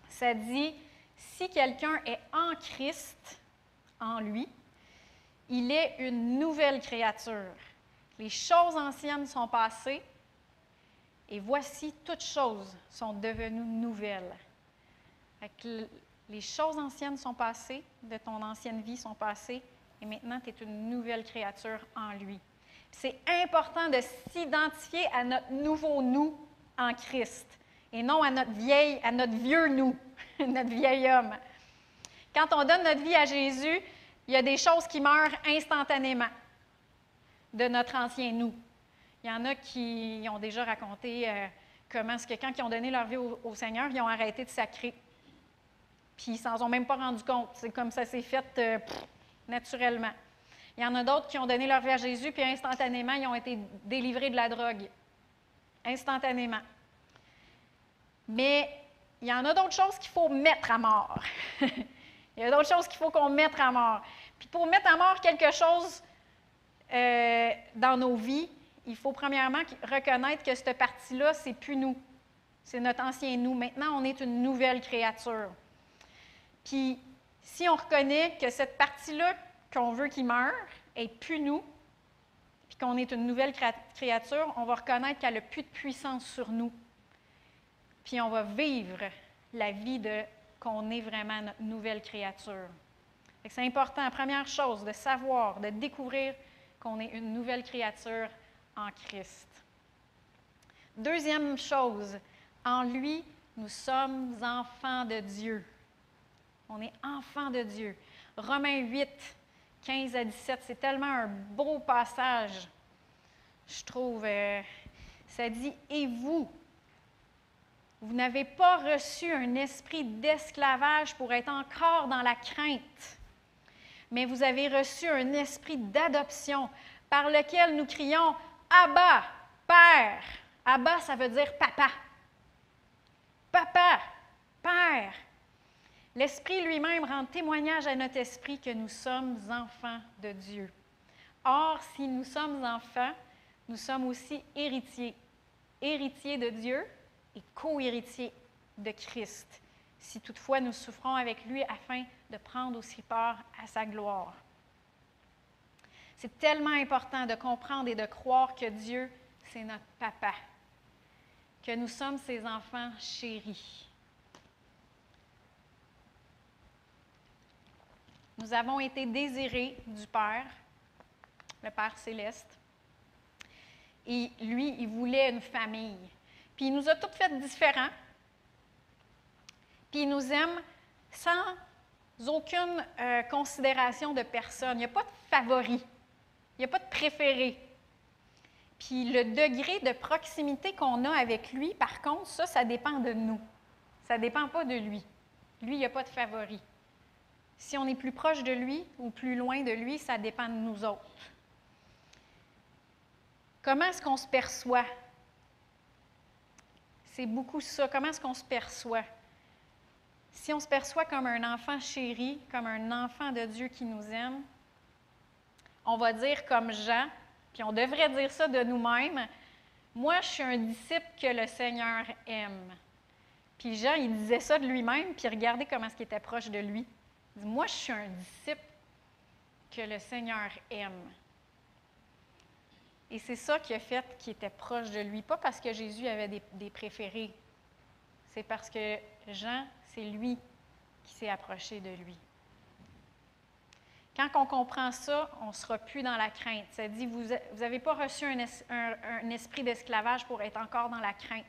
ça dit « Si quelqu'un est en Christ, en lui, il est une nouvelle créature. Les choses anciennes sont passées, et voici, toutes choses sont devenues nouvelles. » Les choses anciennes sont passées, de ton ancienne vie sont passées, et maintenant, tu es une nouvelle créature en lui. C'est important de s'identifier à notre nouveau nous en Christ, et non à notre vieux nous, notre vieil homme. Quand on donne notre vie à Jésus, il y a des choses qui meurent instantanément de notre ancien nous. Il y en a qui ont déjà raconté comment est-ce que quand ils ont donné leur vie au Seigneur, ils ont arrêté de sacrer. Puis ils ne s'en ont même pas rendu compte. C'est comme ça s'est fait naturellement. Il y en a d'autres qui ont donné leur vie à Jésus, puis instantanément, ils ont été délivrés de la drogue. Instantanément. Mais il y en a d'autres choses qu'il faut mettre à mort. Il y a d'autres choses qu'il faut qu'on mette à mort. Puis pour mettre à mort quelque chose dans nos vies, il faut premièrement reconnaître que cette partie-là, c'est plus nous. C'est notre ancien nous. Maintenant, on est une nouvelle créature. Puis, si on reconnaît que cette partie-là qu'on veut qu'il meure est plus nous, puis qu'on est une nouvelle créature, on va reconnaître qu'elle n'a plus de puissance sur nous. Puis, on va vivre la vie qu'on est vraiment notre nouvelle créature. C'est important, première chose, de savoir, de découvrir qu'on est une nouvelle créature en Christ. Deuxième chose, en lui, nous sommes enfants de Dieu. On est enfants de Dieu. Romains 8, 15 à 17, c'est tellement un beau passage, je trouve. Ça dit « Et vous, vous n'avez pas reçu un esprit d'esclavage pour être encore dans la crainte, mais vous avez reçu un esprit d'adoption par lequel nous crions « Abba, Père ». Abba, ça veut dire papa. Papa, Père. L'Esprit lui-même rend témoignage à notre esprit que nous sommes enfants de Dieu. Or, si nous sommes enfants, nous sommes aussi héritiers. Héritiers de Dieu et co-héritiers de Christ, si toutefois nous souffrons avec lui afin de prendre aussi part à sa gloire. C'est tellement important de comprendre et de croire que Dieu, c'est notre papa, que nous sommes ses enfants chéris. Nous avons été désirés du Père, le Père céleste, et lui, il voulait une famille. Puis il nous a toutes faites différents, puis il nous aime sans aucune considération de personne. Il n'y a pas de favori, il n'y a pas de préféré. Puis le degré de proximité qu'on a avec lui, par contre, ça dépend de nous. Ça ne dépend pas de lui. Lui, il n'y a pas de favori. Si on est plus proche de lui ou plus loin de lui, ça dépend de nous autres. Comment est-ce qu'on se perçoit? C'est beaucoup ça. Comment est-ce qu'on se perçoit? Si on se perçoit comme un enfant chéri, comme un enfant de Dieu qui nous aime, on va dire comme Jean, puis on devrait dire ça de nous-mêmes, « Moi, je suis un disciple que le Seigneur aime. » Puis Jean, il disait ça de lui-même, puis regardez comment est-ce qu'il était proche de lui. Il dit, « Moi, je suis un disciple que le Seigneur aime. » Et c'est ça qui a fait qu'il était proche de lui. Pas parce que Jésus avait des préférés. C'est parce que Jean, c'est lui qui s'est approché de lui. Quand on comprend ça, on ne sera plus dans la crainte. Ça dit, vous n'avez pas reçu un esprit d'esclavage pour être encore dans la crainte.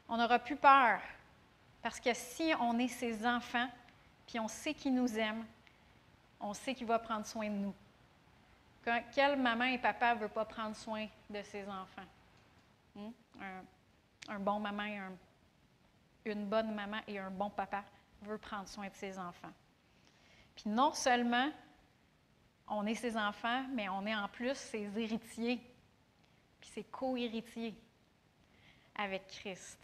On n'aura plus peur. Parce que si on est ses enfants, puis on sait qu'il nous aime, on sait qu'il va prendre soin de nous. Quelle maman et papa ne veut pas prendre soin de ses enfants? Un bon maman et une bonne maman et un bon papa veut prendre soin de ses enfants. Puis non seulement on est ses enfants, mais on est en plus ses héritiers, puis ses co-héritiers avec Christ.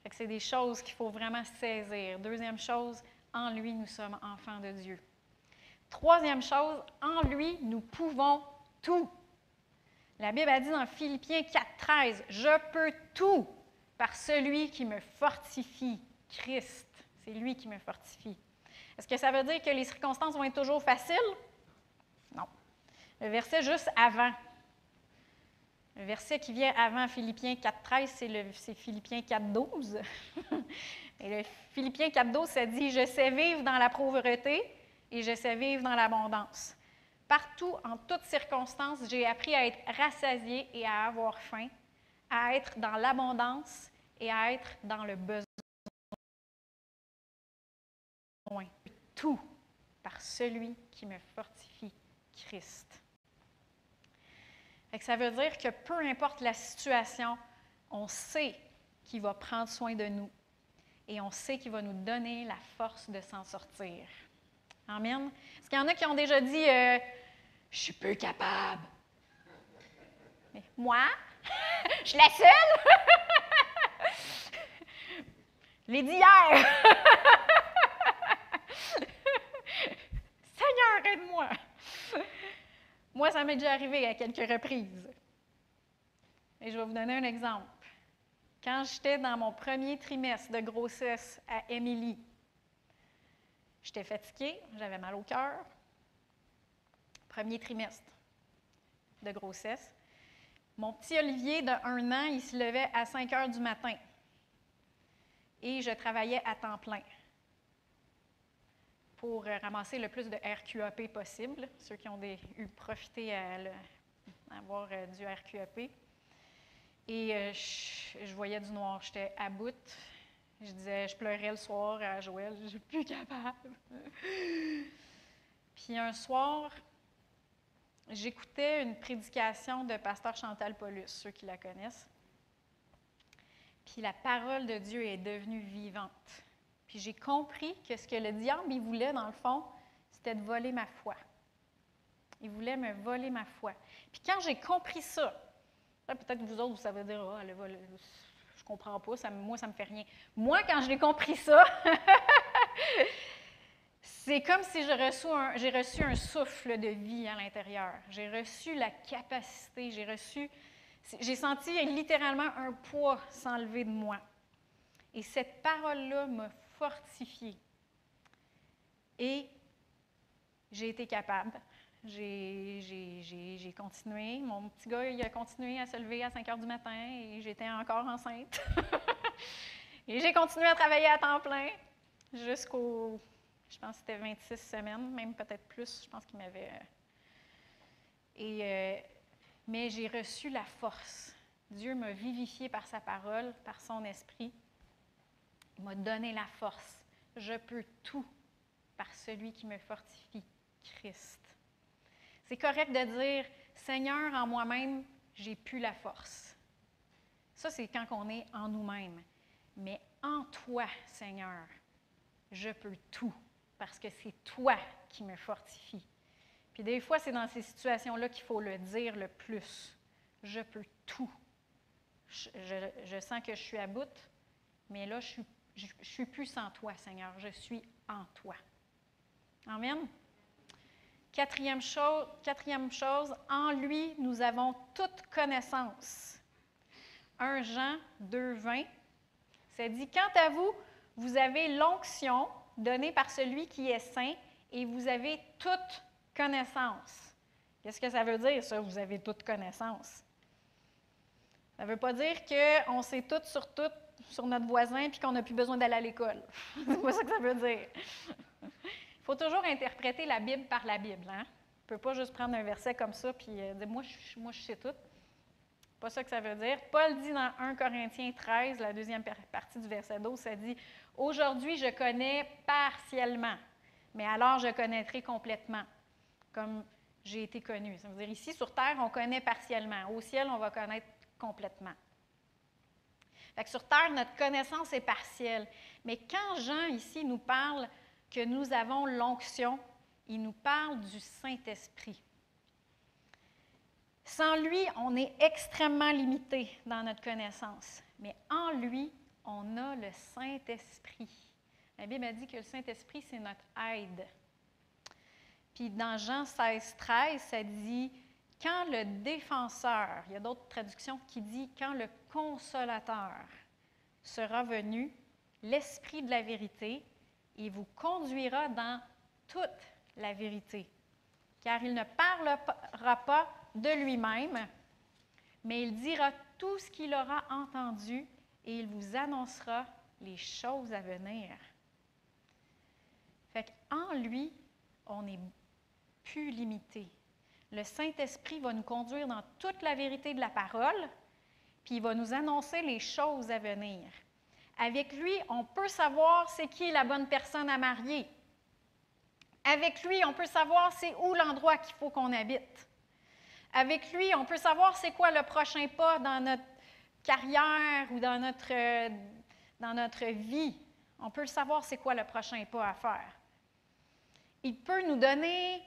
Fait que c'est des choses qu'il faut vraiment saisir. Deuxième chose, en lui, nous sommes enfants de Dieu. Troisième chose, en lui, nous pouvons tout. La Bible a dit dans Philippiens 4,13, « Je peux tout par celui qui me fortifie, Christ. » C'est lui qui me fortifie. Est-ce que ça veut dire que les circonstances vont être toujours faciles? Non. Le verset juste avant, le verset qui vient avant Philippiens 4,13, c'est Philippiens 4,12. Et le Philippiens 4,12, ça dit « Je sais vivre dans la pauvreté et je sais vivre dans l'abondance. Partout, en toutes circonstances, j'ai appris à être rassasié et à avoir faim, à être dans l'abondance et à être dans le besoin. Tout par celui qui me fortifie, Christ. » Fait que ça veut dire que peu importe la situation, on sait qu'il va prendre soin de nous et on sait qu'il va nous donner la force de s'en sortir. Amen. Est-ce qu'il y en a qui ont déjà dit je suis peu capable? Mais moi? Je suis la seule? Je l'ai dit hier. Seigneur, aide-moi. Moi, ça m'est déjà arrivé à quelques reprises. Et je vais vous donner un exemple. Quand j'étais dans mon premier trimestre de grossesse à Émilie, j'étais fatiguée, j'avais mal au cœur. Premier trimestre de grossesse. Mon petit Olivier de 1 an, il se levait à 5 heures du matin. Et je travaillais à temps plein pour ramasser le plus de RQAP possible, ceux qui ont eu profité à avoir du RQAP. Et je voyais du noir, j'étais à bout. Je pleurais le soir à Joël, je ne suis plus capable. Puis un soir, j'écoutais une prédication de pasteur Chantal Paulus, ceux qui la connaissent. Puis la parole de Dieu est devenue vivante. Puis j'ai compris que ce que le diable, il voulait, dans le fond, c'était de voler ma foi. Il voulait me voler ma foi. Puis quand j'ai compris ça, peut-être que vous autres, vous savez dire, oh, je ne comprends pas, moi, ça ne me fait rien. Moi, quand j'ai compris ça, c'est comme si j'ai reçu un souffle de vie à l'intérieur. J'ai reçu la capacité, j'ai senti littéralement un poids s'enlever de moi. Et cette parole-là m'a fortifiée. Et j'ai été capable. J'ai continué. Mon petit gars, il a continué à se lever à 5 heures du matin et j'étais encore enceinte. Et j'ai continué à travailler à temps plein jusqu'au, je pense que c'était 26 semaines, même peut-être plus. Je pense qu'il m'avait... mais j'ai reçu la force. Dieu m'a vivifiée par sa parole, par son esprit. Il m'a donné la force. Je peux tout par celui qui me fortifie, Christ. C'est correct de dire, Seigneur, en moi-même, j'ai plus la force. Ça, c'est quand on est en nous-mêmes. Mais en toi, Seigneur, je peux tout, parce que c'est toi qui me fortifie. Puis des fois, c'est dans ces situations-là qu'il faut le dire le plus. Je peux tout. Je sens que je suis à bout, mais là, je suis plus sans toi, Seigneur. Je suis en toi. Amen. Quatrième chose, en lui, nous avons toute connaissance. 1 Jean 2,20, ça dit, « Quant à vous, vous avez l'onction donnée par celui qui est saint et vous avez toute connaissance. » Qu'est-ce que ça veut dire, ça, vous avez toute connaissance? Ça ne veut pas dire qu'on sait tout sur notre voisin et qu'on n'a plus besoin d'aller à l'école. C'est pas ça que ça veut dire. Il faut toujours interpréter la Bible par la Bible. Hein? On ne peut pas juste prendre un verset comme ça et dire « moi, je sais tout ». C'est pas ça que ça veut dire. Paul dit dans 1 Corinthiens 13, la deuxième partie du verset 12, ça dit « Aujourd'hui, je connais partiellement, mais alors je connaîtrai complètement, comme j'ai été connu. » Ça veut dire ici, sur terre, on connaît partiellement. Au ciel, on va connaître complètement. Fait que sur terre, notre connaissance est partielle. Mais quand Jean, ici, nous parle que nous avons l'onction, il nous parle du Saint-Esprit. Sans lui, on est extrêmement limité dans notre connaissance. Mais en lui, on a le Saint-Esprit. La Bible a dit que le Saint-Esprit, c'est notre aide. Puis dans Jean 16, 13, ça dit « Quand le défenseur », il y a d'autres traductions qui disent « Quand le consolateur sera venu, l'Esprit de la vérité, il vous conduira dans toute la vérité. Car il ne parlera pas de lui-même, mais il dira tout ce qu'il aura entendu et il vous annoncera les choses à venir. » Fait qu'en lui, on n'est plus limité. Le Saint-Esprit va nous conduire dans toute la vérité de la parole, puis il va nous annoncer les choses à venir. Avec lui, on peut savoir c'est qui la bonne personne à marier. Avec lui, on peut savoir c'est où l'endroit qu'il faut qu'on habite. Avec lui, on peut savoir c'est quoi le prochain pas dans notre carrière ou dans notre vie. On peut savoir c'est quoi le prochain pas à faire. Il peut nous donner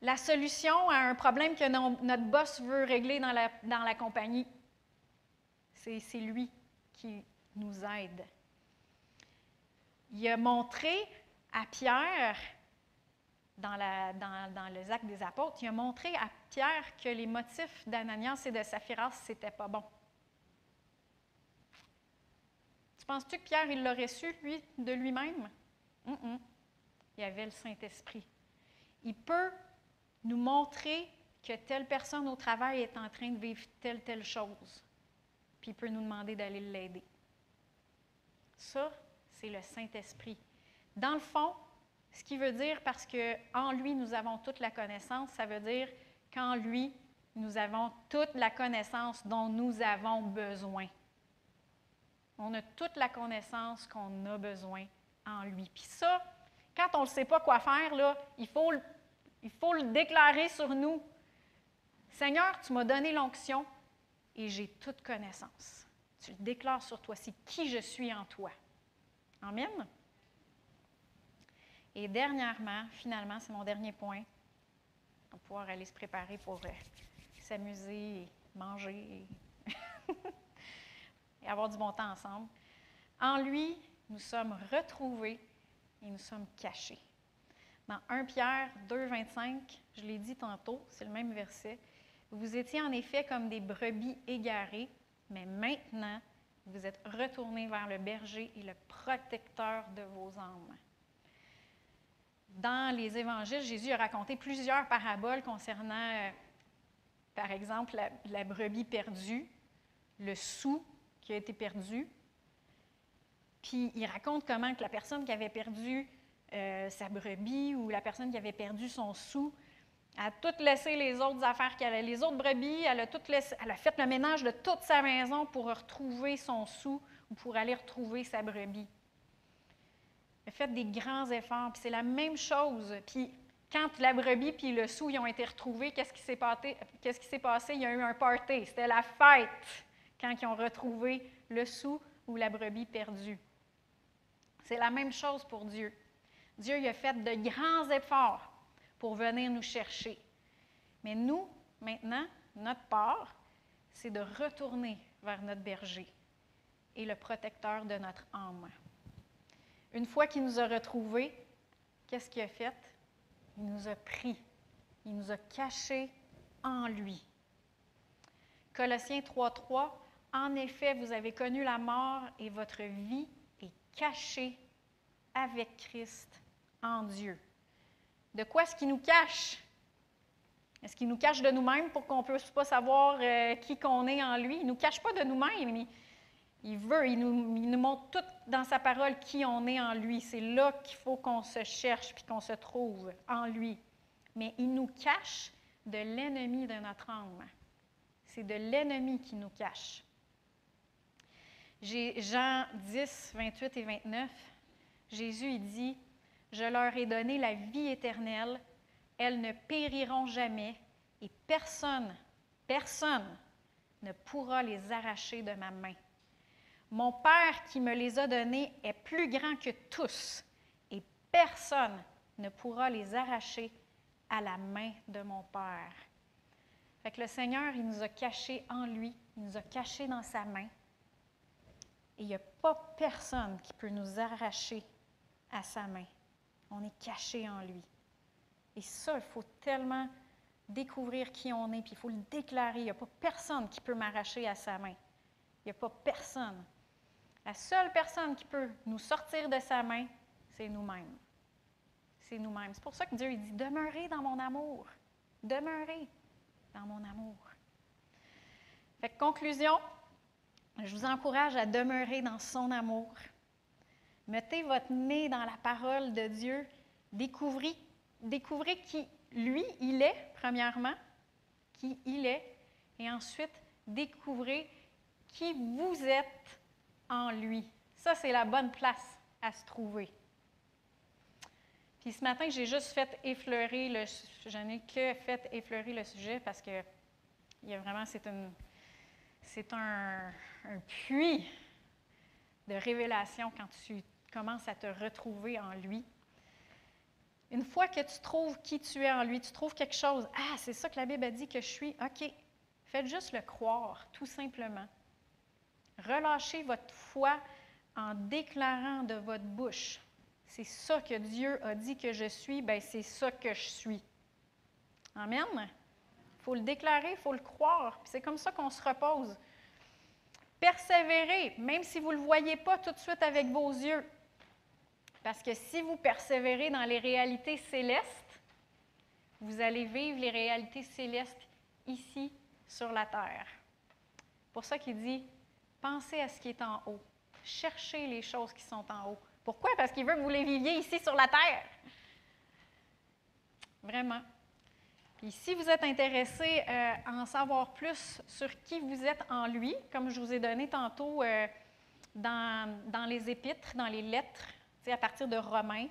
la solution à un problème que notre boss veut régler dans la compagnie. C'est lui qui nous aide. Il a montré à Pierre, dans les Actes des Apôtres, il a montré à Pierre que les motifs d'Ananias et de Saphiras, c'était pas bon. Tu penses-tu que Pierre, il l'aurait su, lui, de lui-même? Il y avait le Saint-Esprit. Il peut nous montrer que telle personne au travail est en train de vivre telle chose. Puis il peut nous demander d'aller l'aider. Ça, c'est le Saint-Esprit. Dans le fond, ce qui veut dire, parce qu'en lui, nous avons toute la connaissance, ça veut dire qu'en lui, nous avons toute la connaissance dont nous avons besoin. On a toute la connaissance qu'on a besoin en lui. Puis ça, quand on ne sait pas quoi faire, là, il faut le déclarer sur nous. Seigneur, tu m'as donné l'onction et j'ai toute connaissance. Tu le déclares sur toi. C'est qui je suis en toi. Amen. Et dernièrement, finalement, c'est mon dernier point. On va pouvoir aller se préparer pour s'amuser, manger et avoir du bon temps ensemble. En lui, nous sommes retrouvés et nous sommes cachés. Dans 1 Pierre 2, 25, je l'ai dit tantôt, c'est le même verset. « Vous étiez en effet comme des brebis égarées, mais maintenant, vous êtes retournés vers le berger et le protecteur de vos âmes. » Dans les évangiles, Jésus a raconté plusieurs paraboles concernant, par exemple, la brebis perdue, le sou qui a été perdu. Puis il raconte comment que la personne qui avait perdu sa brebis ou la personne qui avait perdu son sou a tout laissé les autres affaires qu'elle avait. Les autres brebis, elle a fait le ménage de toute sa maison pour retrouver son sou ou pour aller retrouver sa brebis. Elle a fait des grands efforts, puis c'est la même chose. Puis quand la brebis puis le sou ils ont été retrouvés, qu'est-ce qui s'est passé? Il y a eu un party. C'était la fête quand ils ont retrouvé le sou ou la brebis perdue. C'est la même chose pour Dieu. Dieu il a fait de grands efforts pour venir nous chercher. Mais nous, maintenant, notre part, c'est de retourner vers notre berger et le protecteur de notre âme. Une fois qu'il nous a retrouvés, qu'est-ce qu'il a fait? Il nous a pris. Il nous a cachés en lui. Colossiens 3:3, « En effet, vous avez connu la mort et votre vie est cachée avec Christ en Dieu. » De quoi est-ce qu'il nous cache? Est-ce qu'il nous cache de nous-mêmes pour qu'on ne puisse pas savoir qui qu'on est en lui? Il ne nous cache pas de nous-mêmes. Il nous montre tout dans sa parole qui on est en lui. C'est là qu'il faut qu'on se cherche puis qu'on se trouve en lui. Mais il nous cache de l'ennemi de notre âme. C'est de l'ennemi qui nous cache. Jean 10, 28 et 29, Jésus il dit « Je leur ai donné la vie éternelle, elles ne périront jamais, et personne ne pourra les arracher de ma main. Mon Père qui me les a donnés est plus grand que tous, et personne ne pourra les arracher à la main de mon Père. » Fait que le Seigneur, il nous a cachés en lui, il nous a cachés dans sa main. Et il n'y a pas personne qui peut nous arracher à sa main. On est cachés en lui. Et ça, il faut tellement découvrir qui on est, puis il faut le déclarer. Il n'y a pas personne qui peut m'arracher à sa main. Il n'y a pas personne. La seule personne qui peut nous sortir de sa main, c'est nous-mêmes. C'est nous-mêmes. C'est pour ça que Dieu il dit « Demeurez dans mon amour. Demeurez dans mon amour. » Fait que conclusion, je vous encourage à demeurer dans son amour. Mettez votre nez dans la parole de Dieu. Découvrez qui lui, il est, premièrement, qui il est, et ensuite, découvrez qui vous êtes en lui. Ça, c'est la bonne place à se trouver. Puis ce matin, j'ai juste fait effleurer je n'ai que fait effleurer le sujet parce que il y a vraiment, c'est un puits de révélation quand tu commences à te retrouver en lui. Une fois que tu trouves qui tu es en lui, tu trouves quelque chose. Ah, c'est ça que la Bible a dit que je suis. OK. Faites juste le croire, tout simplement. Relâchez votre foi en déclarant de votre bouche. C'est ça que Dieu a dit que je suis, bien, c'est ça que je suis. Amen? Il faut le déclarer, il faut le croire. Puis c'est comme ça qu'on se repose. Persévérez, même si vous ne le voyez pas tout de suite avec vos yeux. Parce que si vous persévérez dans les réalités célestes, vous allez vivre les réalités célestes ici, sur la terre. C'est pour ça qu'il dit, pensez à ce qui est en haut. Cherchez les choses qui sont en haut. Pourquoi? Parce qu'il veut que vous les viviez ici sur la terre. Vraiment. Puis si vous êtes intéressé à en savoir plus sur qui vous êtes en lui, comme je vous ai donné tantôt dans les épîtres, dans les lettres, à partir de Romains,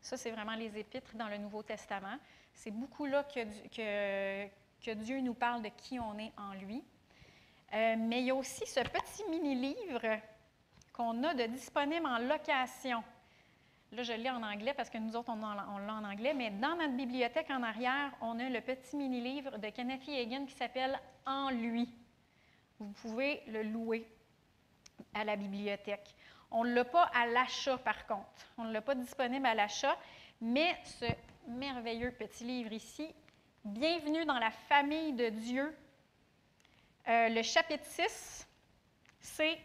ça c'est vraiment les épîtres dans le Nouveau Testament. C'est beaucoup là que Dieu nous parle de qui on est en lui. Mais il y a aussi ce petit mini-livre qu'on a de disponible en location. Là, je le lis en anglais parce que nous autres, on l'a en anglais, mais dans notre bibliothèque en arrière, on a le petit mini-livre de Kenneth E. Hagin qui s'appelle « En lui ». Vous pouvez le louer à la bibliothèque. On ne l'a pas à l'achat, par contre. On ne l'a pas disponible à l'achat, mais ce merveilleux petit livre ici, « Bienvenue dans la famille de Dieu », le chapitre 6, c'est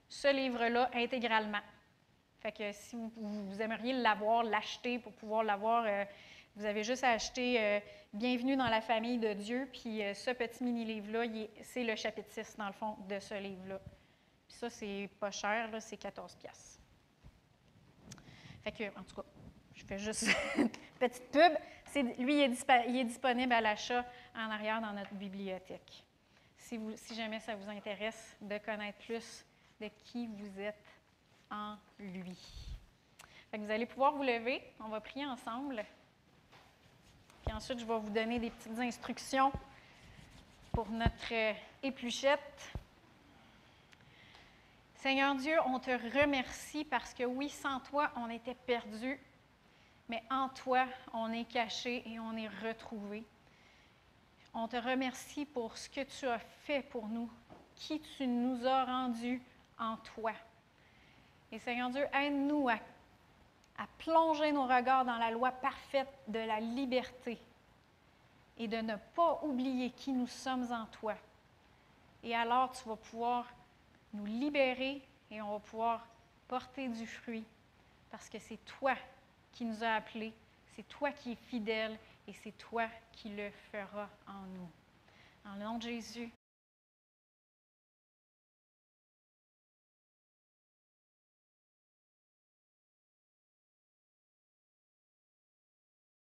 ce livre-là intégralement. Fait que si vous aimeriez l'avoir, l'acheter pour pouvoir l'avoir, vous avez juste à acheter Bienvenue dans la famille de Dieu, puis ce petit mini-livre-là, c'est le chapitre 6, dans le fond, de ce livre-là. Puis ça, c'est pas cher, là, c'est 14$. Fait que, en tout cas, je fais juste une petite pub. Lui, il est disponible à l'achat en arrière dans notre bibliothèque. Si jamais ça vous intéresse de connaître plus de qui vous êtes en lui. Fait que vous allez pouvoir vous lever. On va prier ensemble. Puis ensuite, je vais vous donner des petites instructions pour notre épluchette. Seigneur Dieu, on te remercie parce que oui, sans toi, on était perdus, mais en toi, on est caché et on est retrouvé. On te remercie pour ce que tu as fait pour nous, qui tu nous as rendus en toi. Et Seigneur Dieu, aide-nous à plonger nos regards dans la loi parfaite de la liberté et de ne pas oublier qui nous sommes en toi. Et alors, tu vas pouvoir nous libérer et on va pouvoir porter du fruit parce que c'est toi qui nous as appelés, c'est toi qui es fidèle et c'est toi qui le feras en nous. En le nom de Jésus,